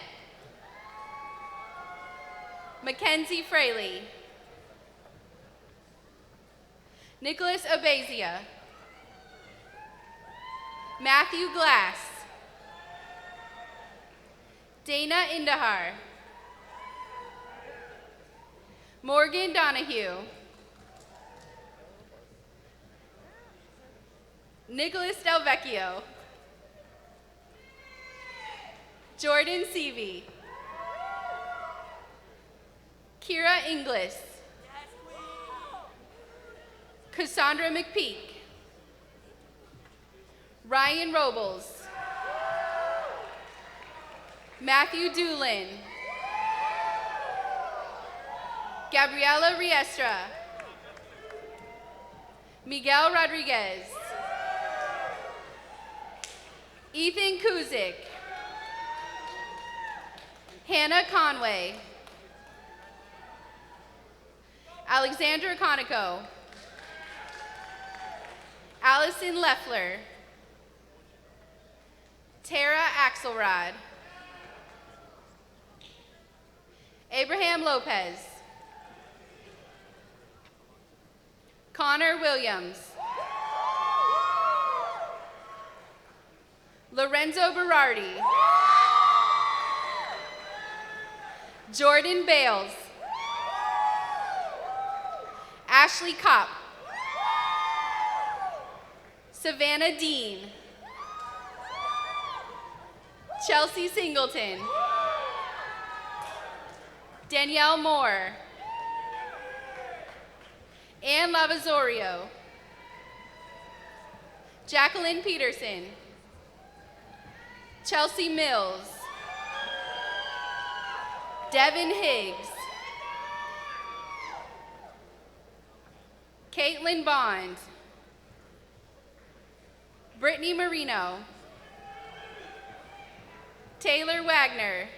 Mackenzie Fraley. Nicholas Abazia. Matthew Glass. Dana Indahar. Morgan Donahue. Nicholas Del Vecchio. Jordan Seavey. Kira Inglis. Cassandra McPeak. Ryan Robles. Matthew Doolin. Gabriela Riestra. Miguel Rodriguez. Ethan Kuzik. Hannah Conway. Alexandra Conoco. Allison Leffler. Tara Axelrod. Abraham Lopez. Connor Williams. Lorenzo Berardi. Jordan Bales. Ashley Kopp. Savannah Dean. Chelsea Singleton. Danielle Moore. Ann Lavazorio. Jacqueline Peterson. Chelsea Mills. Devin Higgs. Caitlin Bond. Brittany Marino. Taylor Wagner.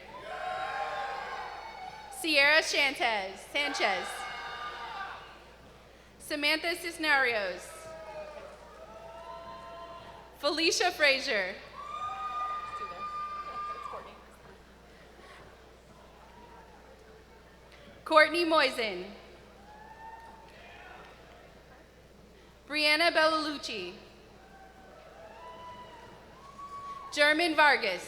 Sierra Sanchez. Samantha Cisnerios. Felicia Frazier. Courtney Moisen. Brianna Bellalucci. German Vargas.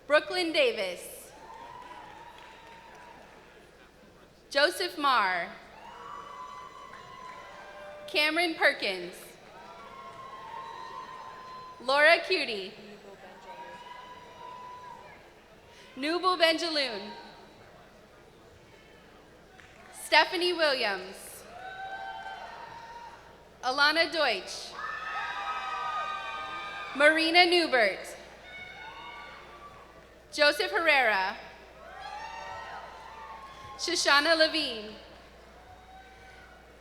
Brooklyn Davis. Joseph Marr. Cameron Perkins. Laura Cutie. Nubal Benjaloon. Stephanie Williams. Alana Deutsch. Marina Newbert. Joseph Herrera. Shoshana Levine.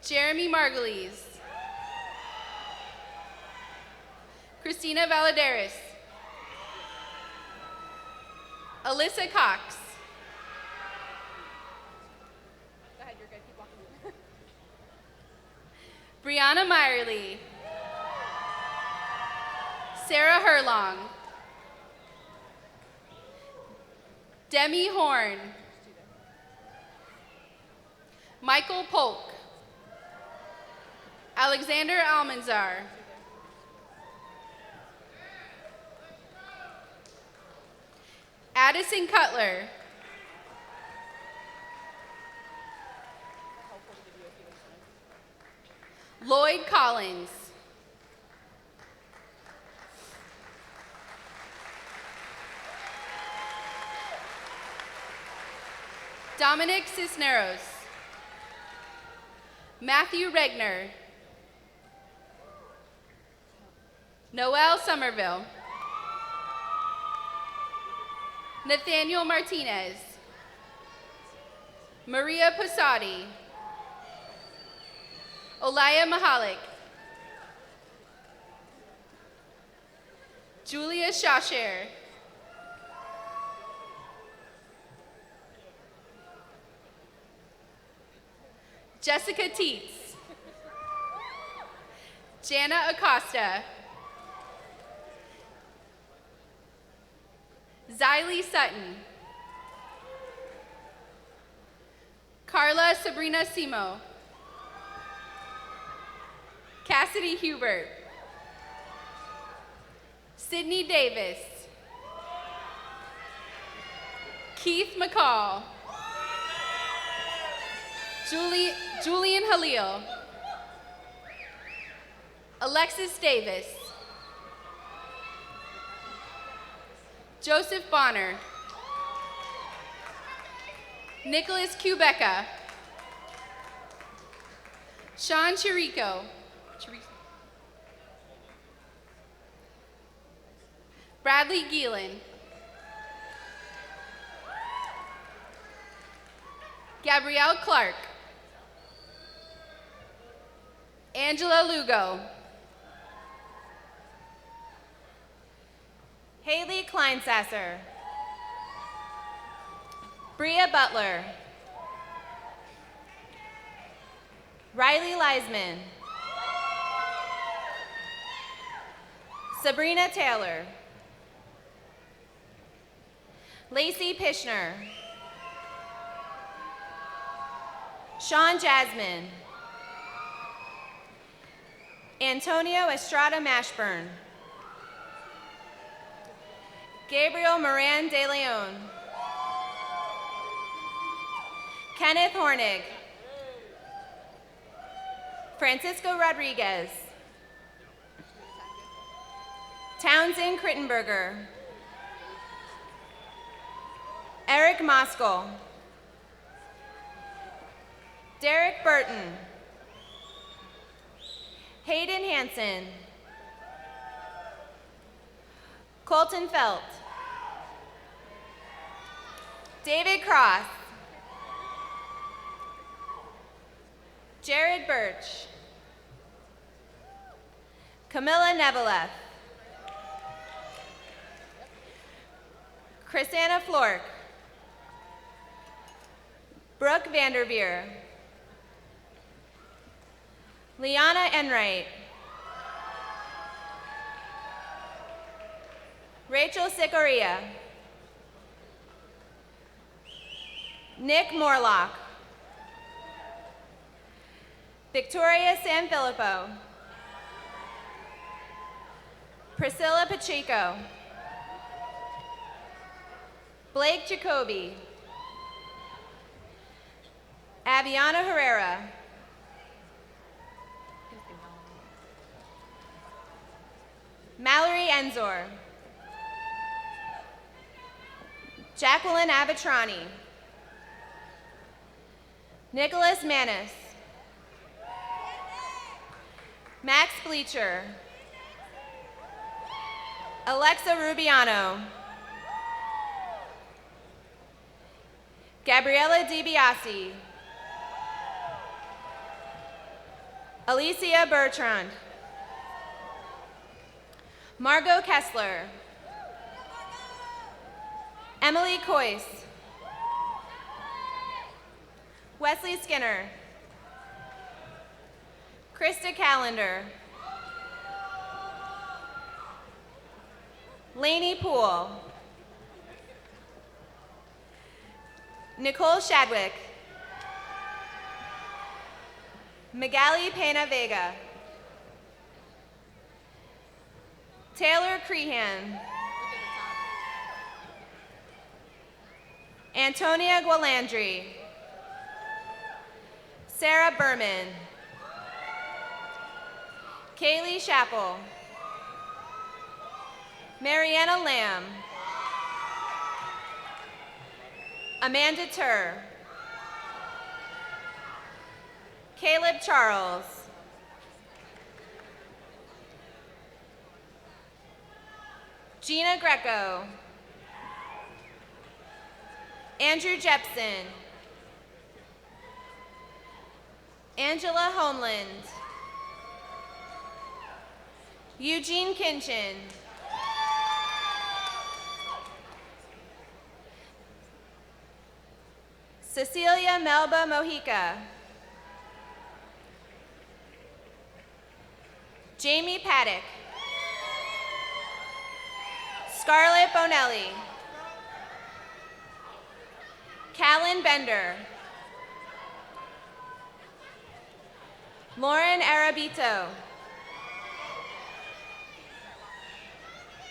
Jeremy Margulies. Christina Valadares. Alyssa Cox. Go ahead, you're good. Keep walking. Brianna Meyerly. Sarah Herlong. Demi Horn. Michael Polk. Alexander Almanzar. Addison Cutler. Lloyd Collins. Dominic Cisneros. Matthew Regner. Noel Somerville. Nathaniel Martinez. Maria Posadi. Olaya Mahalik. Julia Shasher. Jessica Teets. Jana Acosta. Xylee Sutton. Carla Sabrina Simo. Cassidy Hubert. Sydney Davis. Keith McCall. Julian Halil. Alexis Davis. Joseph Bonner. Nicholas Kubeka. Sean Chirico. Bradley Geelan. Gabrielle Clark. Angela Lugo. Haley Kleinsasser. Bria Butler. Riley Leisman. Sabrina Taylor. Lacey Pishner. Sean Jasmine. Antonio Estrada Mashburn. Gabriel Moran de Leon. Kenneth Hornig. Francisco Rodriguez. Townsend Crittenberger. Eric Moskal. Derek Burton. Hayden Hansen. Colton Felt. David Cross. Jared Birch. Camilla Neveleth. Chrisanna Flork. Brooke Vanderveer. Liana Enright. Rachel Sicoria. Nick Morlock. Victoria Sanfilippo. Priscilla Pacheco. Blake Jacoby. Aviana Herrera. Mallory Enzor. Jacqueline Avitrani. Nicholas Manis. Max Bleacher. Alexa Rubiano. Gabriela DiBiase. Alicia Bertrand. Margot Kessler. Emily Coyce. Wesley Skinner. Krista Callender. Lainey Poole. Nicole Shadwick. Magali Pena Vega. Taylor Crehan. Antonia Gualandri. Sarah Berman. Kaylee Chappell. Mariana Lamb. Amanda Turr. Caleb Charles. Gina Greco. Andrew Jepson. Angela Homeland, Eugene Kinchin, Cecilia Melba Mojica, Jamie Paddock, Scarlett Bonelli, Callan Bender, Lauren Arabito,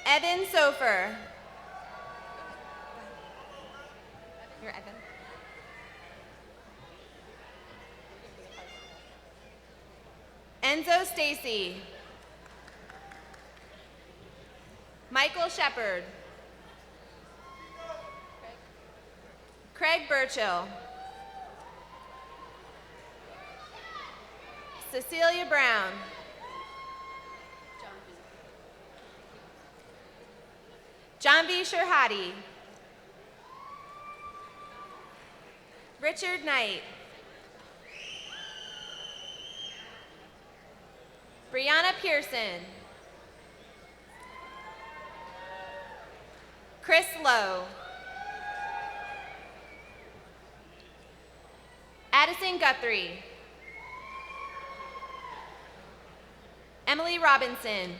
Evan Sofer, you're Evan, Enzo Stacy, Michael Shepard, Craig Burchill, Cecilia Brown, Janvi Sherhadi, Richard Knight, Brianna Pearson, Chris Lowe, Addison Guthrie, Emily Robinson,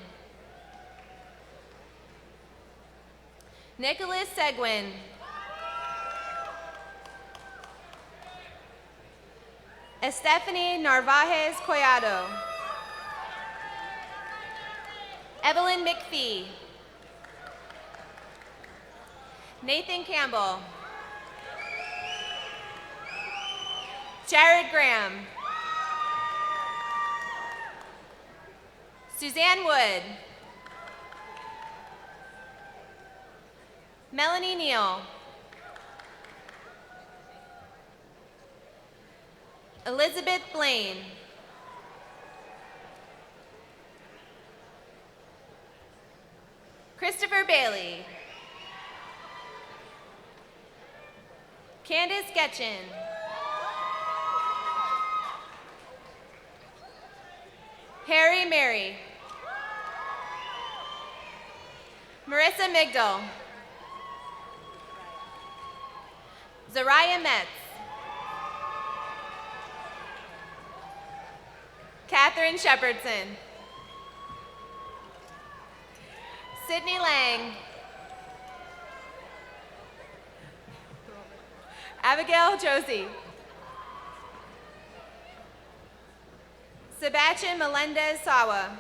Nicholas Seguin, Estefany Narvaez Collado, Evelyn McPhee, Nathan Campbell, Jared Graham, Suzanne Wood, Melanie Neal, Elizabeth Blaine, Christopher Bailey, Candace Getchin, Harry Mary, Marissa Migdal, Zariah Metz, Catherine Shepherdson, Sydney Lang, Abigail Josie, Sebastian Melendez Sawa,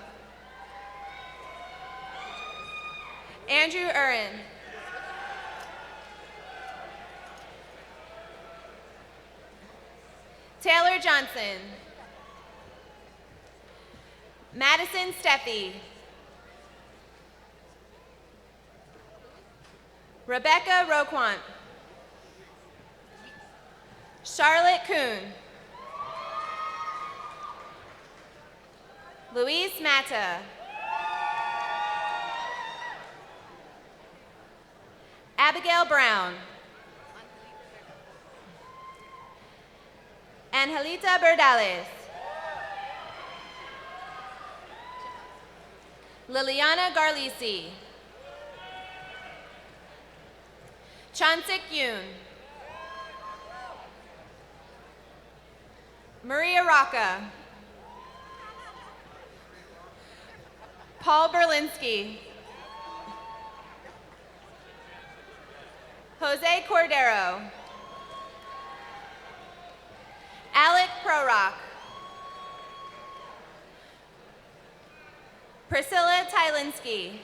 Andrew Urin, Taylor Johnson, Madison Steffi, Rebecca Roquant, Charlotte Kuhn, Louise Matta, Abigail Brown, Angelita Berdales, Liliana Garlisi, Chansik Yoon, Maria Rocca, Paul Berlinski, Jose Cordero, Alec Prorock, Priscilla Tylinski,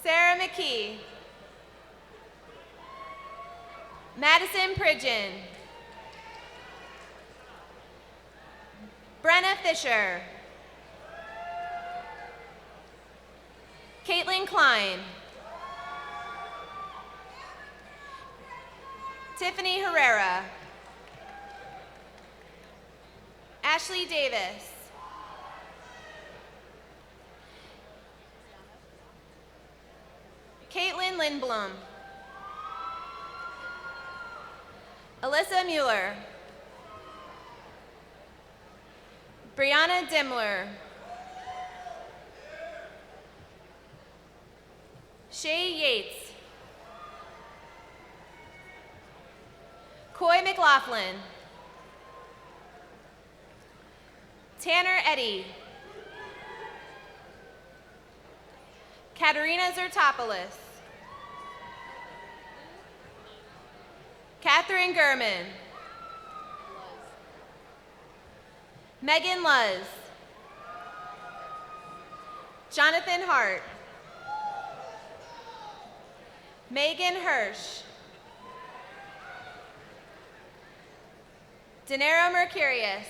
Sarah McKee, Madison Pridgeon, Brenna Fisher, Caitlin Klein, Tiffany Herrera, Ashley Davis, Caitlin Lindblom. Alyssa Mueller. Brianna Dimmler. Shay Yates. Coy McLaughlin. Tanner Eddy. Katerina Zertopoulos. Catherine Gurman. Megan Luz. Jonathan Hart. Megan Hirsch. Denero Mercurius.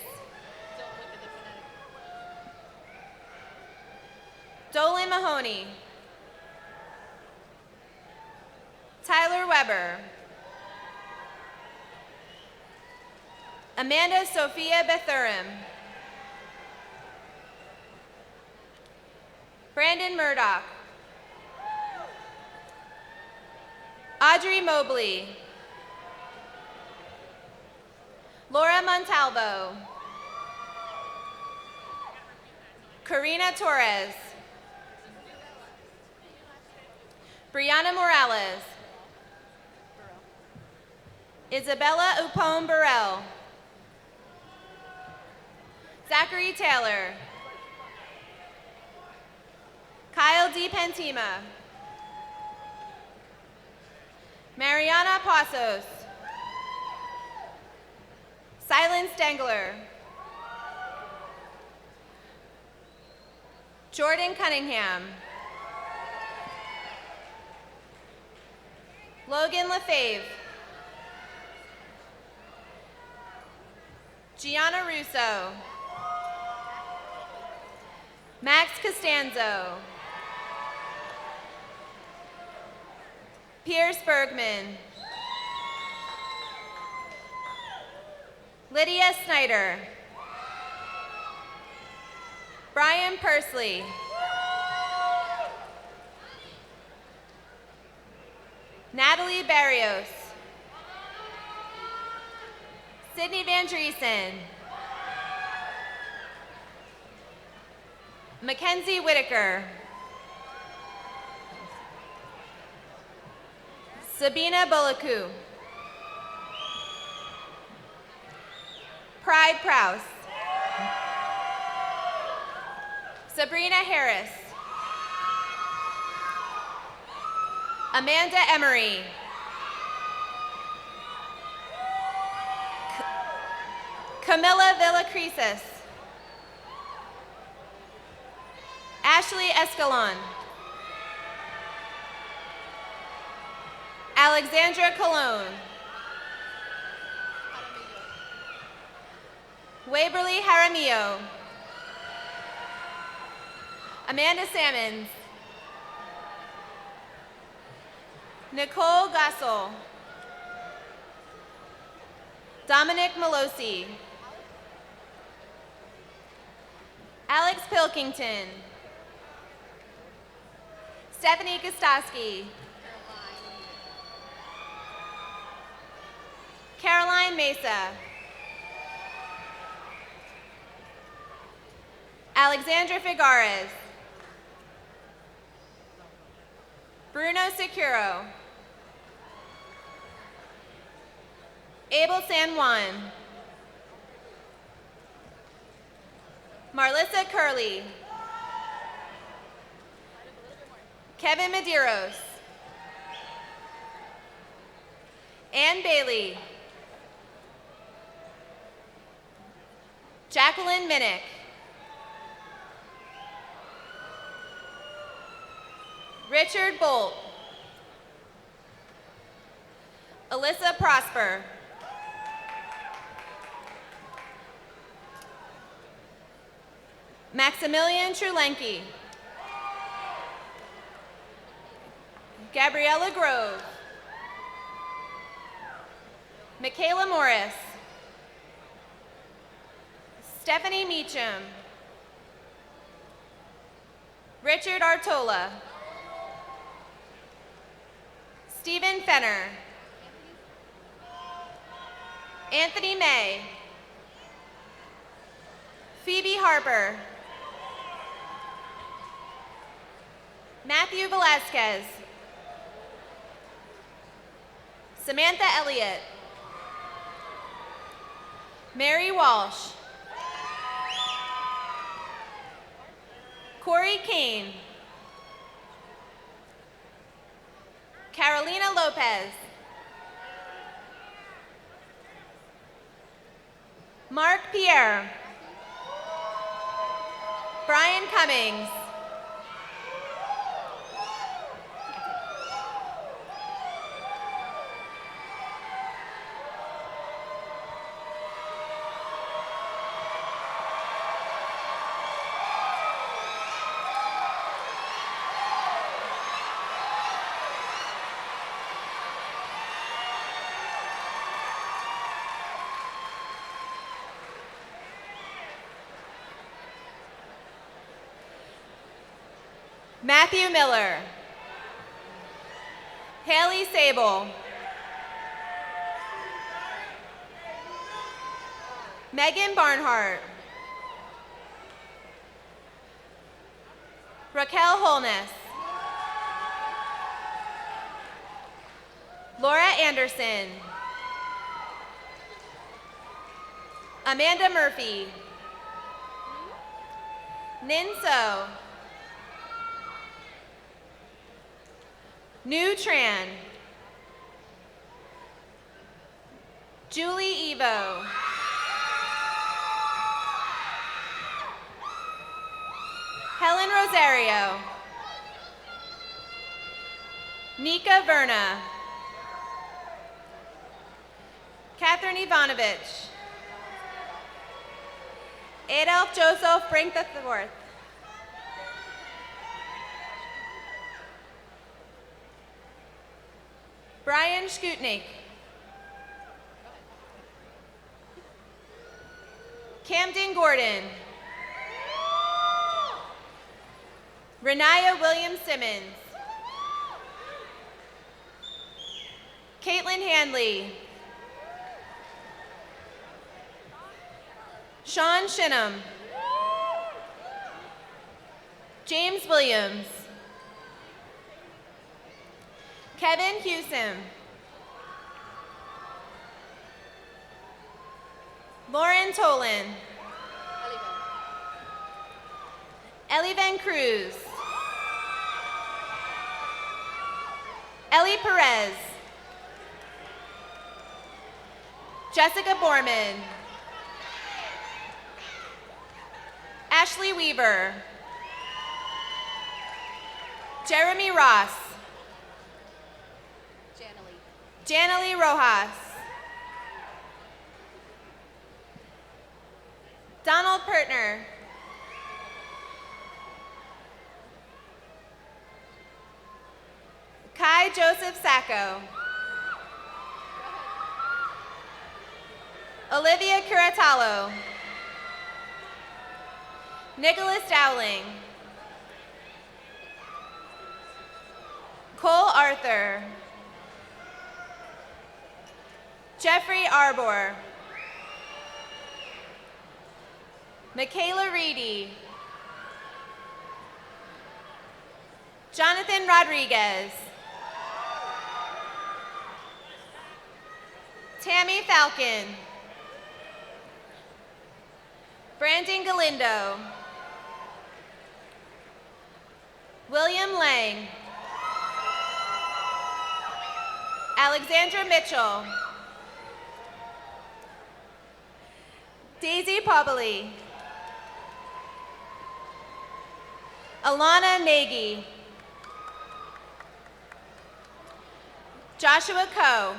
Dolan Mahoney. Tyler Weber. Amanda Sophia Bethurum. Brandon Murdoch. Audrey Mobley. Laura Montalvo. Karina Torres. Brianna Morales. Isabella Upone Burrell. Zachary Taylor. Kyle D. Pentima. Mariana Pasos. Silence Dengler. Jordan Cunningham. Logan Lefebvre. Gianna Russo. Max Costanzo. Pierce Bergman. Lydia Snyder. Brian Pursley. Natalie Barrios. Sydney Van Driesen. Mackenzie Whitaker. Sabina Bulaku. Pride Prouse. Sabrina Harris. Amanda Emery. Camilla Villacresis. Ashley Escalon. Alexandra Colon. Waverly Jaramillo. Amanda Sammons. Nicole Gassel. Dominic Malosi. Alex Pilkington. Stephanie Gostowski. Caroline Mesa. Alexandra Figueres. Bruno Securo. Abel San Juan. Marlissa Curley. Kevin Medeiros. Ann Bailey. Jacqueline Minnick. Richard Bolt. Alyssa Prosper. Maximilian Trulenke. Gabriella Grove. Michaela Morris. Stephanie Meacham. Richard Artola. Stephen Fenner. Anthony May. Phoebe Harper. Matthew Velasquez. Samantha Elliott. Mary Walsh. Corey Kane. Carolina Lopez. Mark Pierre. Brian Cummings. Matthew Miller. Haley Sable. Megan Barnhart. Raquel Holness. Laura Anderson. Amanda Murphy. Nin So. Nu Tran. Julie Evo. Helen Rosario. Nika Verna. Catherine Ivanovich. Adolf Joseph Brink IV. Brian Skutnik. Camden Gordon. Renaya Williams Simmons. Caitlin Handley. Sean Shinham. James Williams. Kevin Hewsom. Lauren Tolan. Ellie Van Cruz. Ellie Perez. Jessica Borman. Ashley Weaver. Jeremy Ross. Janalee Rojas. Donald Pertner. Kai Joseph Sacco. Olivia Curatalo. Nicholas Dowling. Cole Arthur. Jeffrey Arbor. Michaela Reedy. Jonathan Rodriguez. Tammy Falcon. Brandon Galindo. William Lang. Alexandra Mitchell. Daisy Poboli. Alana Nagy. Joshua Coe.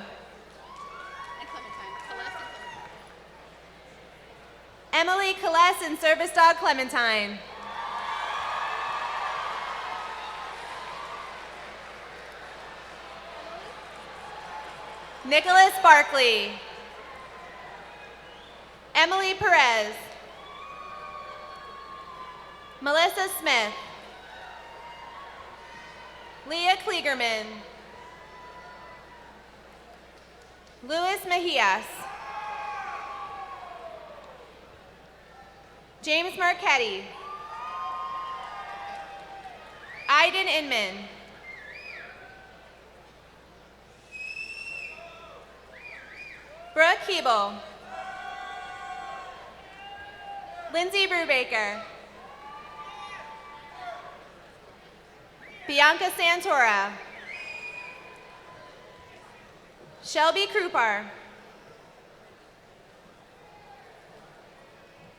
Emily Calles and Service Dog Clementine. Nicholas Barkley. Emily Perez. Melissa Smith. Leah Kliegerman. Luis Mejias. James Marchetti. Aiden Inman. Brooke Hebel. Lindsay Brubaker. Bianca Santora. Shelby Krupar.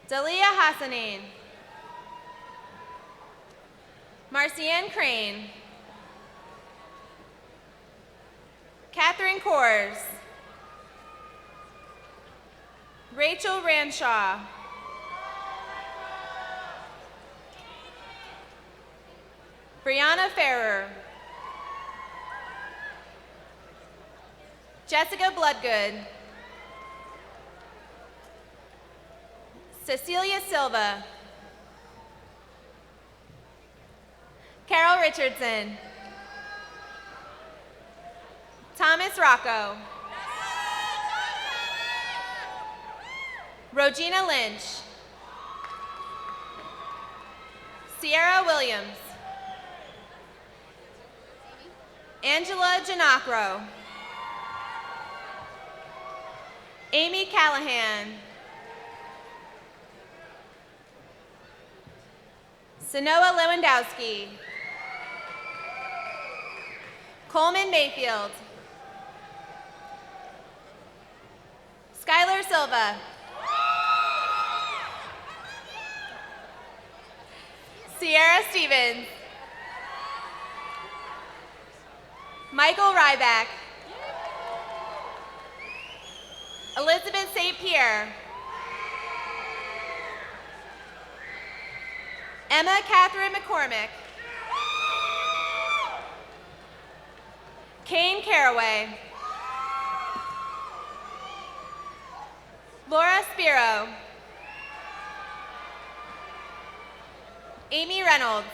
Dalia Hassanein. Marcianne Crane. Catherine Kors. Rachel Ranshaw. Brianna Ferrer. Jessica Bloodgood. Cecilia Silva. Carol Richardson. Thomas Rocco. Rogina Lynch. Sierra Williams. Angela Janacro. Amy Callahan. Sanoa Lewandowski. Coleman Mayfield. Skylar Silva. Sierra Stevens. Michael Ryback. Elizabeth St. Pierre. Emma Catherine McCormick. Kane Caraway. Laura Spiro. Amy Reynolds.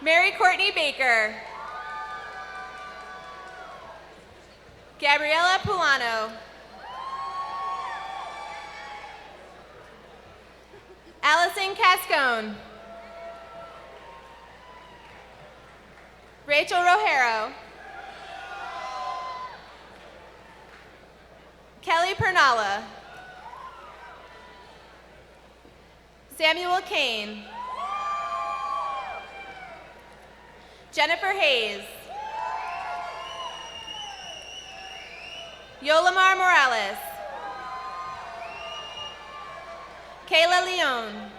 Mary Courtney Baker. Gabriela Pulano. Allison Cascone. Rachel Rojero. Kelly Pernala. Samuel Kane. Jennifer Hayes. Yolamar Morales. Kayla Leone.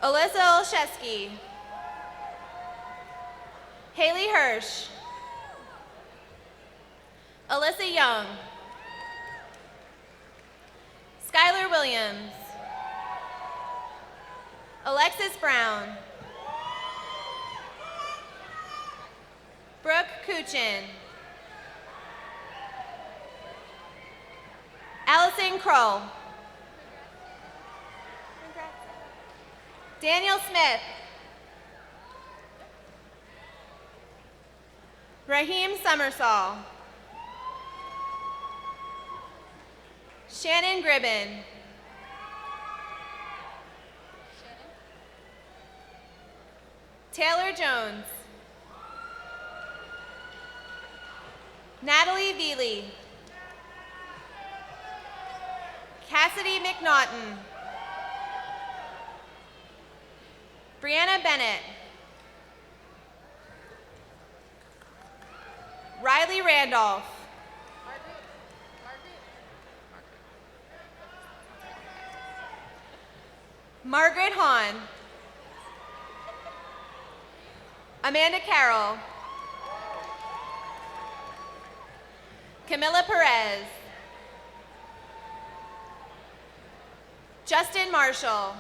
Alyssa Olszewski. Haley Hirsch. Alyssa Young. Skylar Williams. Alexis Brown. Brooke Kuchin. Allison Kroll. Daniel Smith. Raheem Summersall. Shannon Gribben. Taylor Jones. Natalie Veely. Cassidy McNaughton. Brianna Bennett. Riley Randolph. Margaret Hahn. Amanda Carroll. Camilla Perez. Justin Marshall.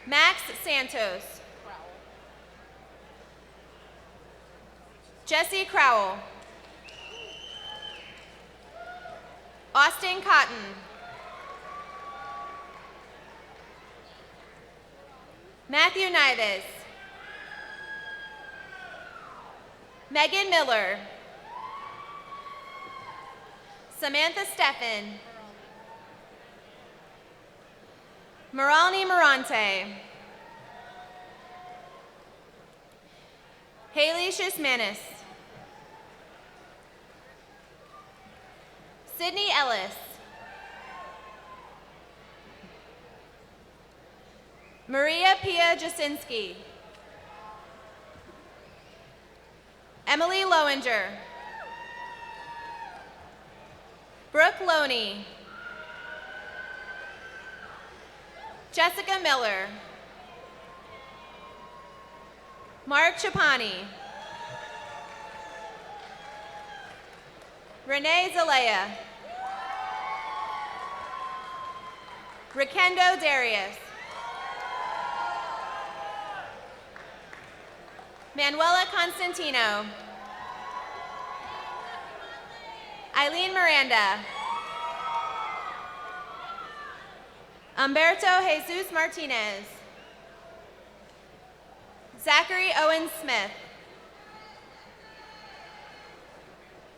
Max Santos. Jesse Crowell. Austin Cotton. Matthew Nives. Megan Miller. Samantha Steffen. Moralni Morante. Haley Shismanis. Sydney Ellis. Maria Pia Jasinski. Emily Lowinger. Brooke Loney. Jessica Miller. Mark Chapani. Renee Zalea. Rikendo Darius. Manuela Constantino. Eileen Miranda. Humberto Jesus Martinez. Zachary Owen Smith.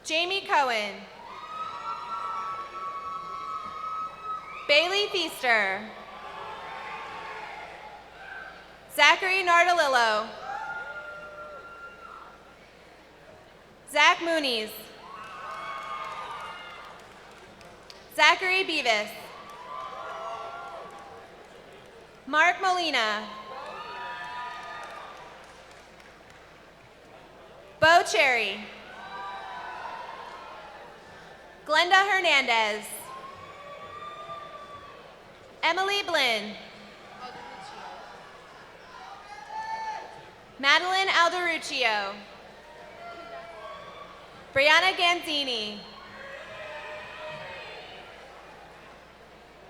Jamie Cohen. Bailey Feaster. Zachary Nardalillo. Zach Moonies. Zachary Beavis. Mark Molina. Bo Cherry. Glenda Hernandez. Emily Blinn. Madeline Alderuccio. Brianna Ganzini.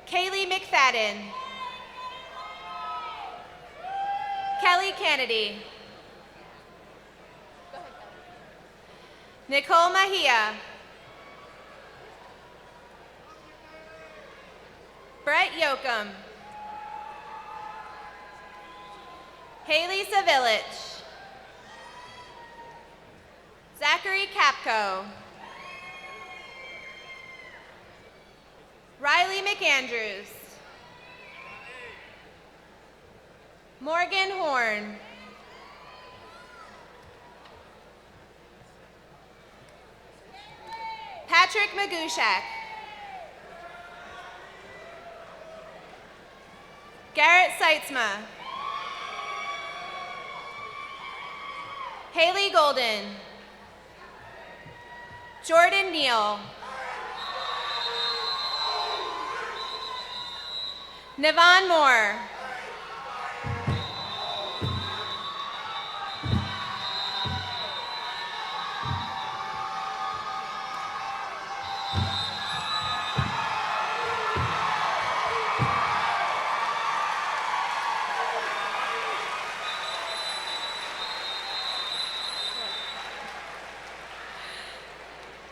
Kaylee McFadden. Kelly Kennedy. Nicole Mahia. Brett Yoakum. Haley Savilich. Zachary Capco. Riley McAndrews. Morgan Horn. Patrick Magushak. Garrett Seitzma. Haley Golden. Jordan Neal. Navon Moore.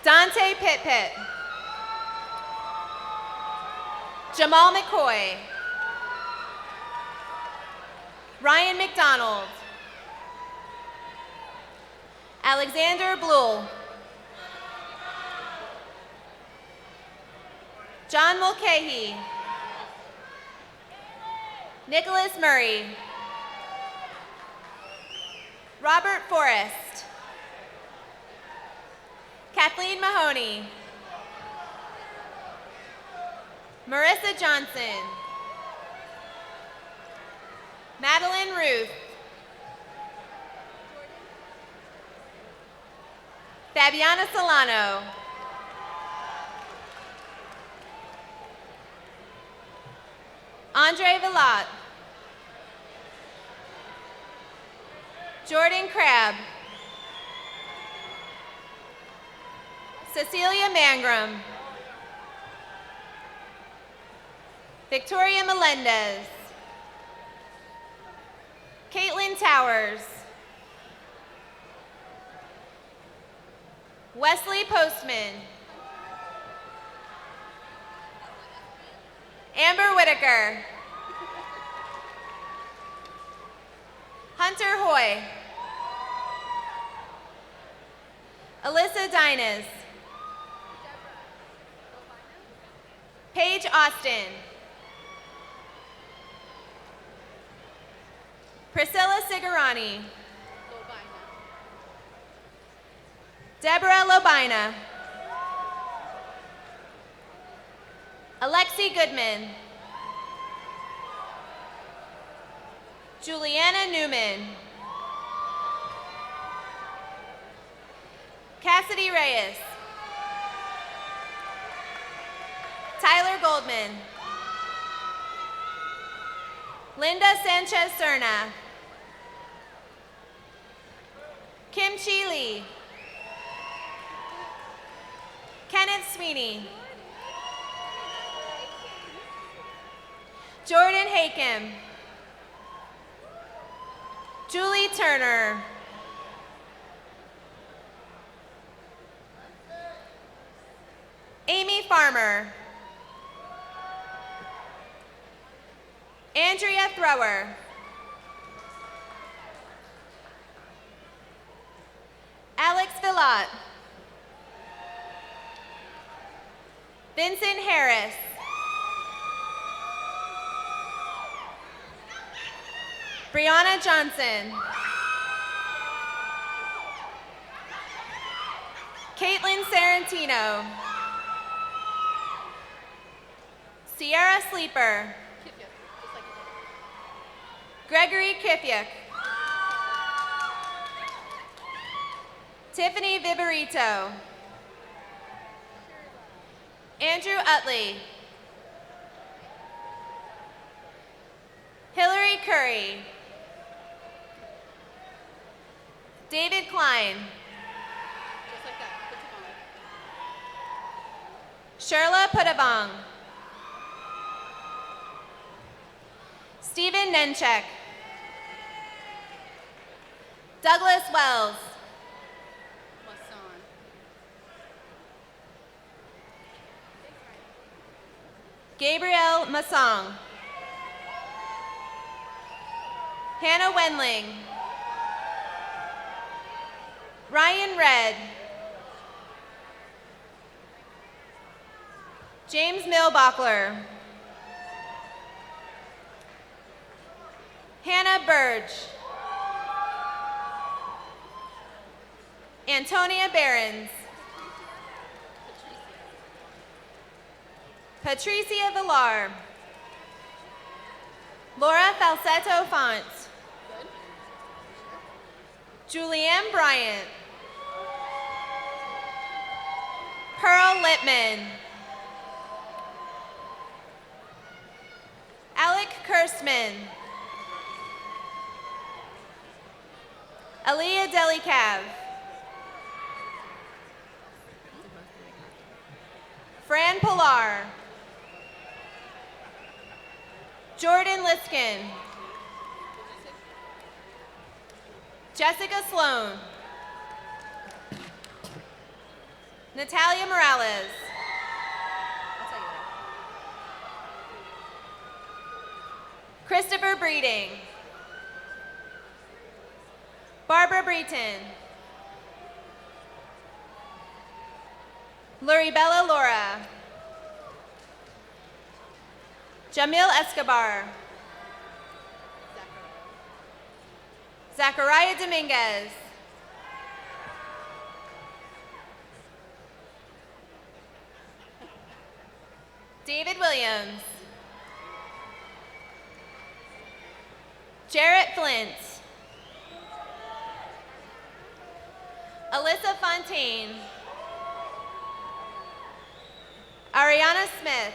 Dante Pitt. Jamal McCoy. Ryan McDonald. Alexander Blule. John Mulcahy. Nicholas Murray. Robert Forrest. Kathleen Mahoney. Marissa Johnson. Madeline Ruth. Fabiana Solano. Andre Villat. Jordan Crabb. Cecilia Mangrum. Victoria Melendez. Caitlin Towers. Wesley Postman. Amber Whitaker. Hunter Hoy. Alyssa Dines. Paige Austin. Priscilla Sigarani. Deborah Lobina. Alexi Goodman. Juliana Newman. Cassidy Reyes. Tyler Goldman. Linda Sanchez Serna. Kim Chi Lee. Kenneth Sweeney. Jordan Hakem. Julie Turner. Amy Farmer. Andrea Thrower. Alex Villat. Vincent Harris. Brianna Johnson. Caitlin Sarantino. Sierra Sleeper. Gregory Kifyuk. Tiffany Viverito. Andrew Utley. Hillary Curry. David Klein. Sherla Puttabong. Stephen Nenchek. Douglas Wells. Gabrielle Masong. Hannah Wenling. Ryan Red. James Milbachler. Hannah Burge. Antonia Behrens. Patricia Villar. Laura Falsetto Font. Julianne Bryant. Pearl Littman. Alec Kirstman. Aaliyah Delikav. Fran Pilar. Jordan Liskin. Jessica Sloan. Natalia Morales. Christopher Breeding. Barbara Breton. Luribella Laura. Jamil Escobar. Zachariah Dominguez. David Williams. Jarrett Flint. Alyssa Fontaine. Ariana Smith.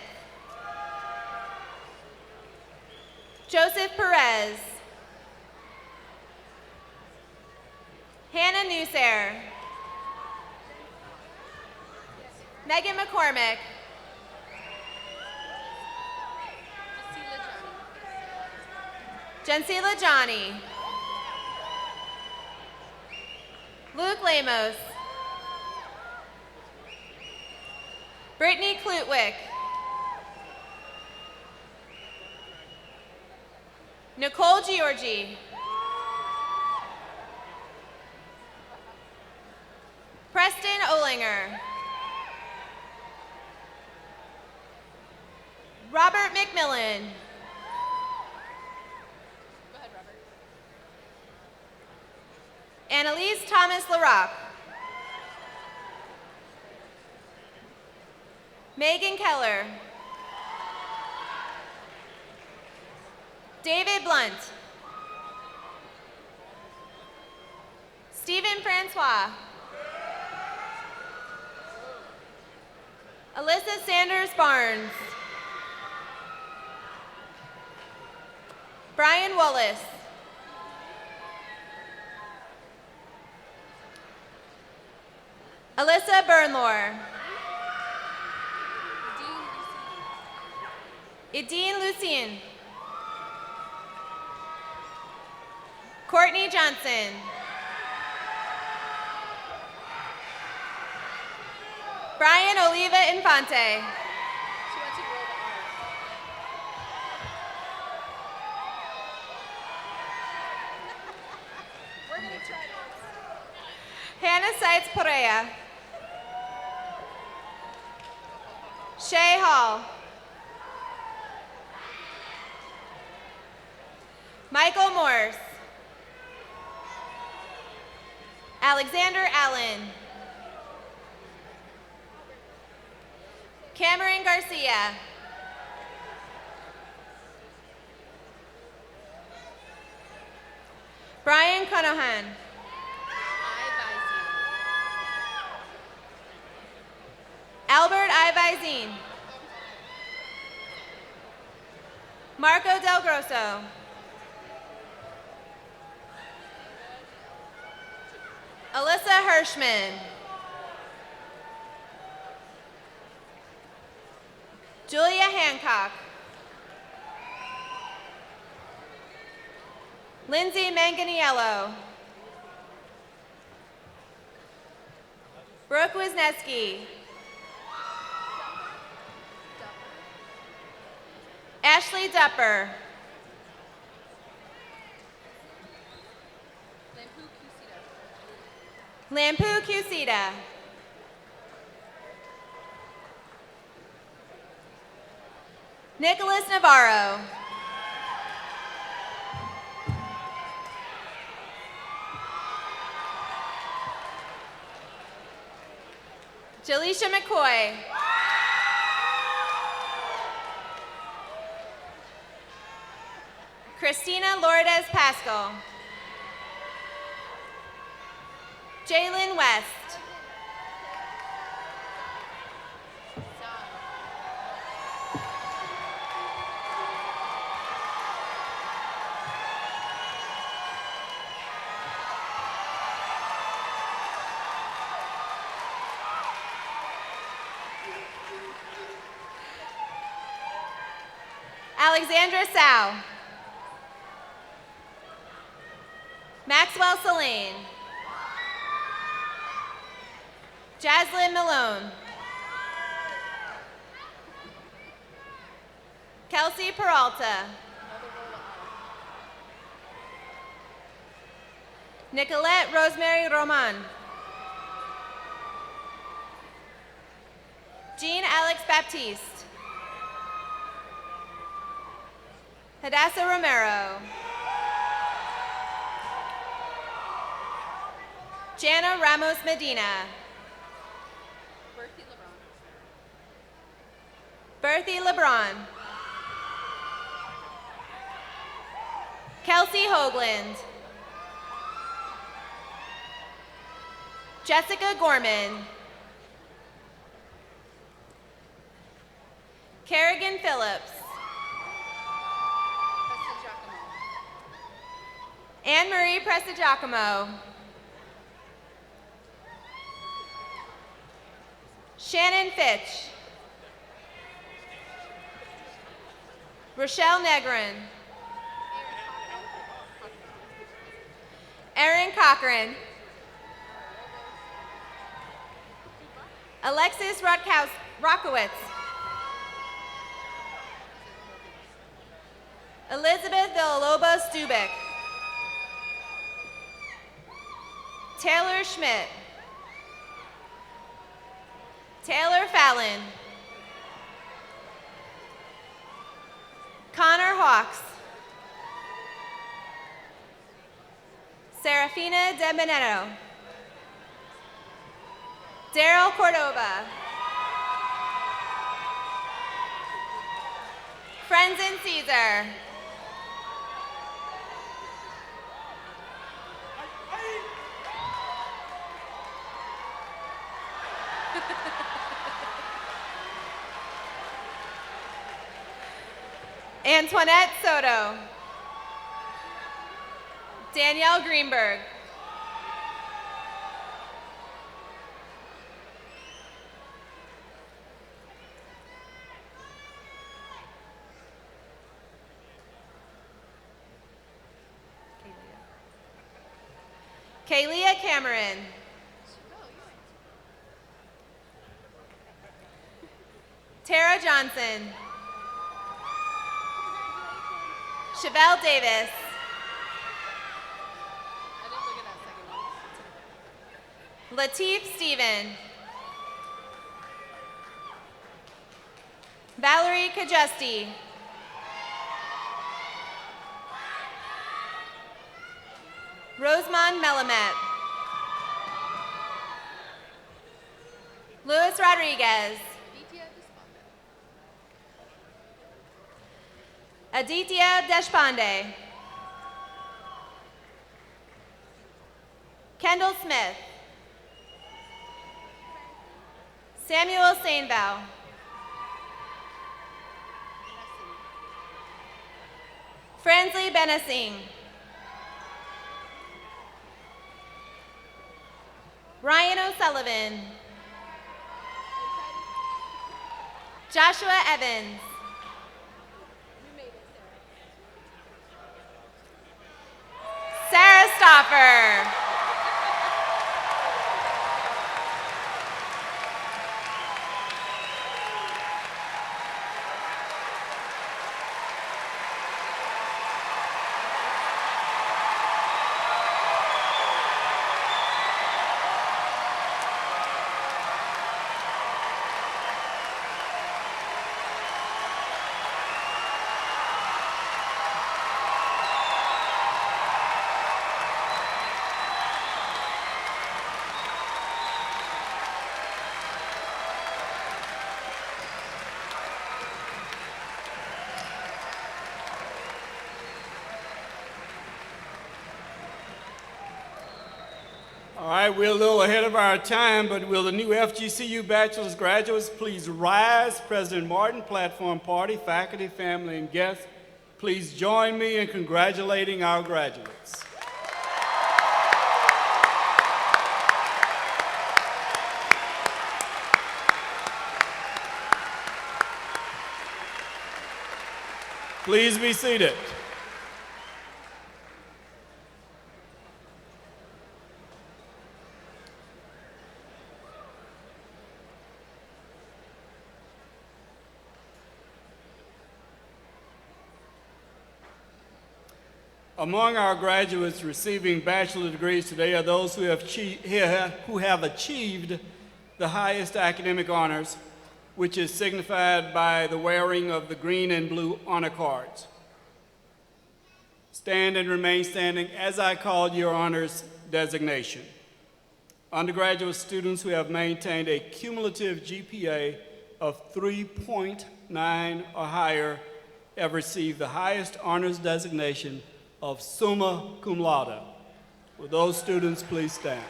Joseph Perez. Hannah Newsair. Megan McCormick. Jensila Johnny. Luke Lamos. Brittany Klutwick. Nicole Georgie. Erlinger. Robert McMillan. Go ahead, Robert. Annalise Thomas LaRock. Megan Keller. David Blunt. Stephen Francois. Alyssa Sanders Barnes. Brian Wallace. Alyssa Burnlore. Idine Lucien. Courtney Johnson. Brian Oliva Infante. She wants you to roll the R. We're gonna try this. Hannah Seitz Perea. Shay Hall. Michael Morse. Alexander Allen. Cameron Garcia. Brian Cunahan. Albert Ivizine. Marco Del Grosso. Alyssa Hirschman. Julia Hancock. Lindsay Manganiello. Brooke Wisniewski. Ashley Dupper. Lampu Cusita. Nicholas Navarro. Jaleisha McCoy. Christina Lourdes Pascal. Jalen West. Alexandra Sau. Maxwell Selene. Jaslyn Malone. Kelsey Peralta. Nicolette Rosemary Roman. Jean Alex Baptiste. Hadassah Romero. Jana Ramos Medina. Berthy LeBron. Kelsey Hoagland. Jessica Gorman. Kerrigan Phillips. Anne-Marie Prestigiacomo. Shannon Fitch. Rochelle Negrin. Erin Cochran. Alexis Rockowitz. Elizabeth Villalobos Dubik. Taylor Schmidt. Taylor Fallon. Connor Hawks. Serafina De Benetto. Daryl Cordova. Frenzen Caesar. Antoinette Soto. Danielle Greenberg. Kaylia Cameron. Tara Johnson. Chevelle Davis. I didn't look at that second one. Lateef Stephen. Valerie Kajusti. Rosemond Melamed. Luis Rodriguez. Aditya Deshpande. Kendall Smith. Samuel Sainbow. Fransley Benessing. Ryan O'Sullivan. Joshua Evans. Sarah Stoffer. All right, we're a little ahead of our time, but will the new FGCU Bachelor's graduates please rise? President Martin, platform party, faculty, family, and guests, please join me in congratulating our graduates. Please be seated. Among our graduates receiving bachelor degrees today are those who have achieved the highest academic honors, which is signified by the wearing of the green and blue honor cards. Stand and remain standing as I call your honors designation. Undergraduate students who have maintained a cumulative GPA of 3.9 or higher have received the highest honors designation of summa cum laude. Will those students please stand?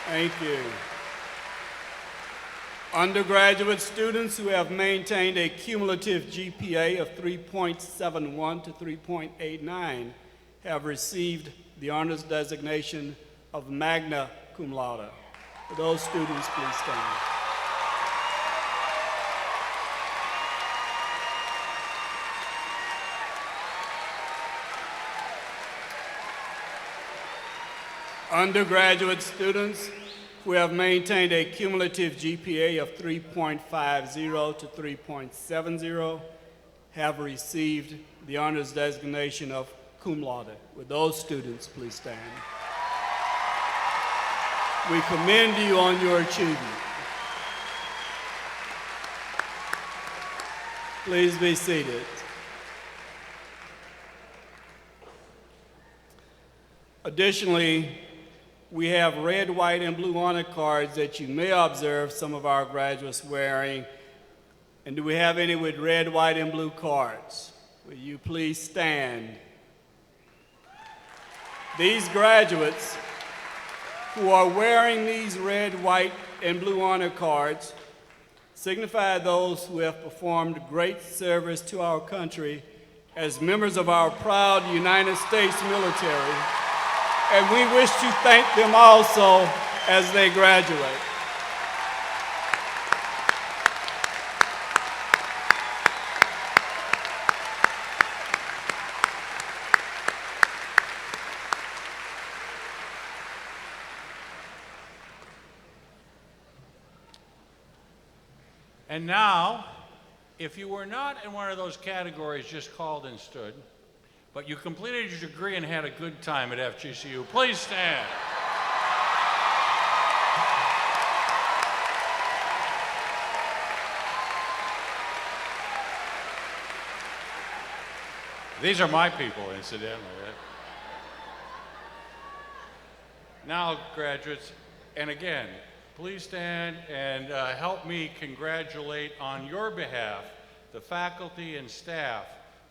Thank you. Undergraduate students who have maintained a cumulative GPA of 3.71 to 3.89 have received the honors designation of magna cum laude. Will those students please stand? Undergraduate students who have maintained a cumulative GPA of 3.50 to 3.70 have received the honors designation of cum laude. Would those students please stand? We commend you on your achievement. Please be seated. Additionally, we have red, white, and blue honor cards that you may observe some of our graduates wearing. And do we have any with red, white, and blue cards? Will you please stand? These graduates who are wearing these red, white, and blue honor cards signify those who have performed great service to our country as members of our proud United States military, and we wish to thank them also as they graduate. And now, if you were not in one of those categories just called and stood, but you completed your degree and had a good time at FGCU, please stand. These are my people, incidentally. Now, graduates, and again, please stand and help me congratulate on your behalf the faculty and staff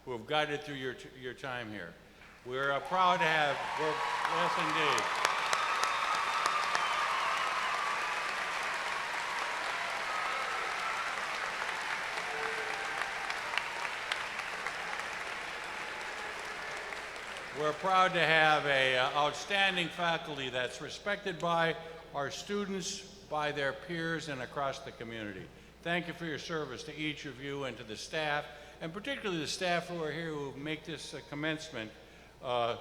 who have guided through your time here. We're proud to have, yes indeed. We're proud to have an outstanding faculty that's respected by our students, by their peers, and across the community. Thank you for your service to each of you and to the staff, and particularly the staff who are here who make this commencement a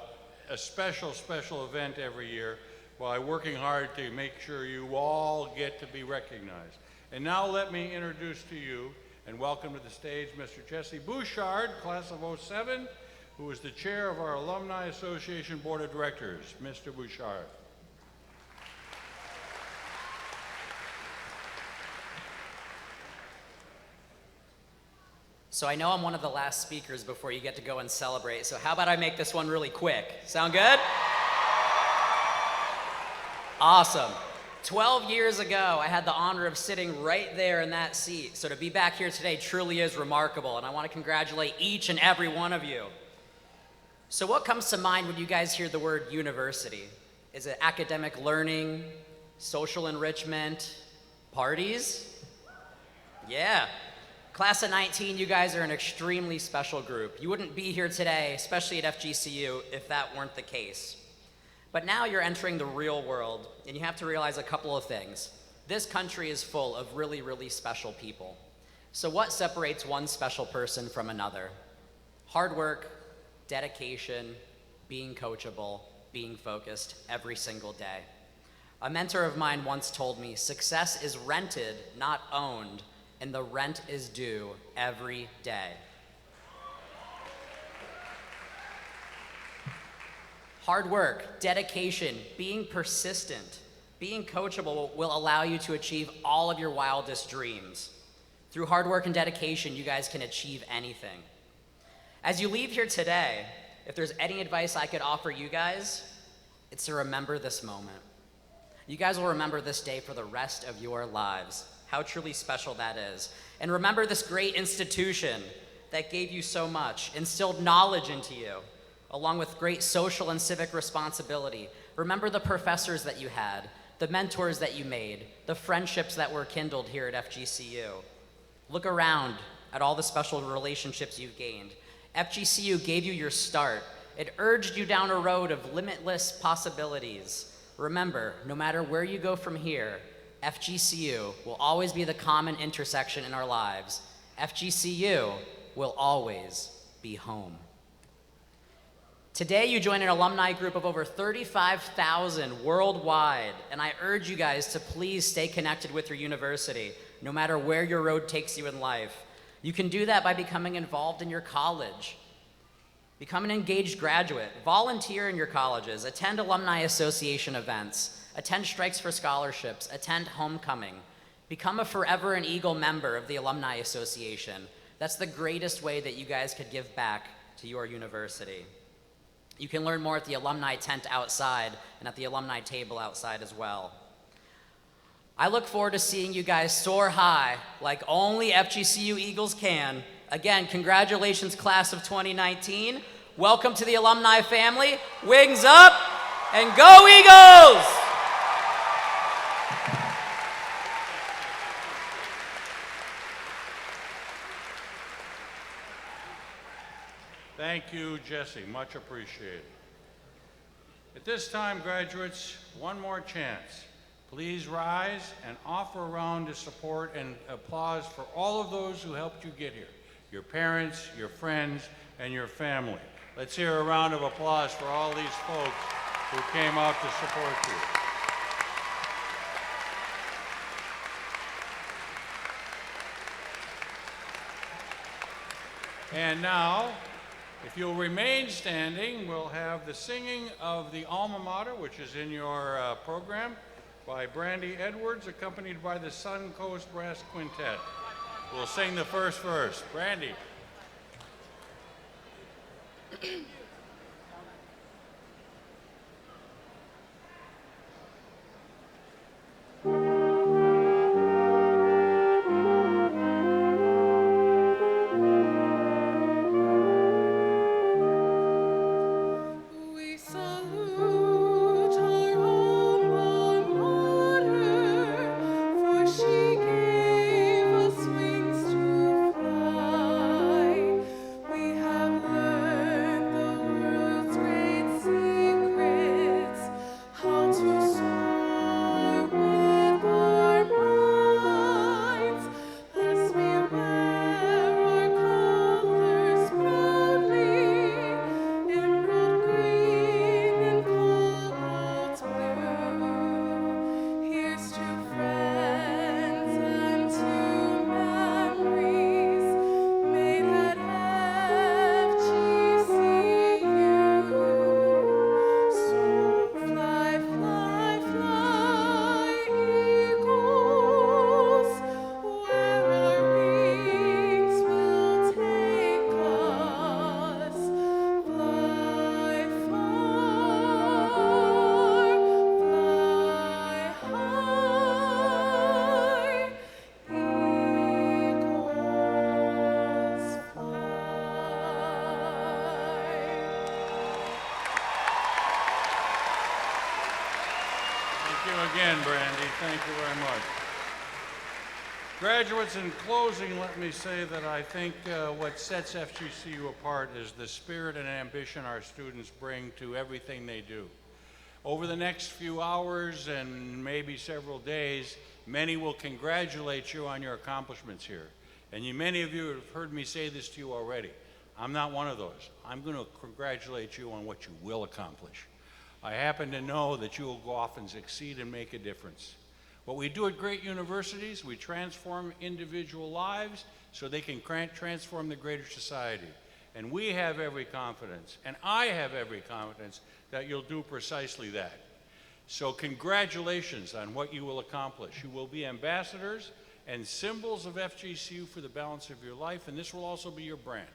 special event every year by working hard to make sure you all get to be recognized. And now let me introduce to you and welcome to the stage Mr. Jesse Bouchard, class of '07, who is the chair of our Alumni Association Board of Directors. Mr. Bouchard. So I know I'm one of the last speakers before you get to go and celebrate, so how about I make this one really quick? Sound good? Awesome. 12 years ago, I had the honor of sitting right there in that seat, so to be back here today truly is remarkable, and I want to congratulate each and every one of you. So what comes to mind when you guys hear the word university? Is it academic learning, social enrichment, parties? Yeah. Class of 19, you guys are an extremely special group. You wouldn't be here today, especially at FGCU, if that weren't the case. But now you're entering the real world, and you have to realize a couple of things. This country is full of really, really special people. So what separates one special person from another? Hard work, dedication, being coachable, being focused every single day. A mentor of mine once told me, success is rented, not owned, and the rent is due every day. Hard work, dedication, being persistent, being coachable will allow you to achieve all of your wildest dreams. Through hard work and dedication, you guys can achieve anything. As you leave here today, if there's any advice I could offer you guys, it's to remember this moment. You guys will remember this day for the rest of your lives. How truly special that is. And remember this great institution that gave you so much, instilled knowledge into you, along with great social and civic responsibility. Remember the professors that you had, the mentors that you made, the friendships that were kindled here at FGCU. Look around at all the special relationships you've gained. FGCU gave you your start. It urged you down a road of limitless possibilities. Remember, no matter where you go from here, FGCU will always be the common intersection in our lives. FGCU will always be home. Today, you join an alumni group of over 35,000 worldwide, and I urge you guys to please stay connected with your university, no matter where your road takes you in life. You can do that by becoming involved in your college. Become an engaged graduate. Volunteer in your colleges. Attend alumni association events. Attend strikes for scholarships. Attend homecoming. Become a Forever an Eagle member of the Alumni Association. That's the greatest way that you guys could give back to your university. You can learn more at the alumni tent outside and at the alumni table outside as well. I look forward to seeing you guys soar high like only FGCU Eagles can. Again, congratulations, class of 2019. Welcome to the alumni family. Wings up and go Eagles! Thank you, Jesse. Much appreciated. At this time, graduates, one more chance. Please rise and offer a round of support and applause for all of those who helped you get here. Your parents, your friends, and your family. Let's hear a round of applause for all these folks who came out to support you. And now, if you'll remain standing, we'll have the singing of the alma mater, which is in your program, by Brandy Edwards, accompanied by the Sun Coast Brass Quintet. We'll sing the first verse. Brandy. Again, Brandy, thank you very much. Graduates, in closing, let me say that I think what sets FGCU apart is the spirit and ambition our students bring to everything they do. Over the next few hours and maybe several days, many will congratulate you on your accomplishments here. And many of you have heard me say this to you already. I'm not one of those. I'm going to congratulate you on what you will accomplish. I happen to know that you will go off and succeed and make a difference. What we do at great universities, we transform individual lives so they can transform the greater society. And we have every confidence, and I have every confidence that you'll do precisely that. So congratulations on what you will accomplish. You will be ambassadors and symbols of FGCU for the balance of your life, and this will also be your brand.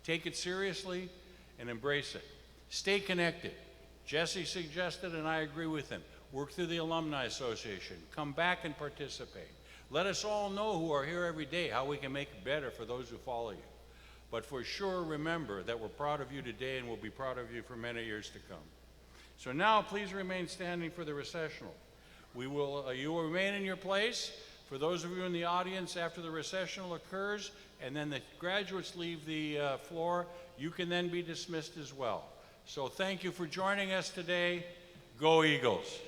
Take it seriously and embrace it. Stay connected. Jesse suggested, and I agree with him, work through the Alumni Association. Come back and participate. Let us all know who are here every day how we can make it better for those who follow you. But for sure, remember that we're proud of you today and we'll be proud of you for many years to come. So now, please remain standing for the recessional. You will remain in your place. For those of you in the audience, after the recessional occurs and then the graduates leave the floor, you can then be dismissed as well. So thank you for joining us today. Go Eagles.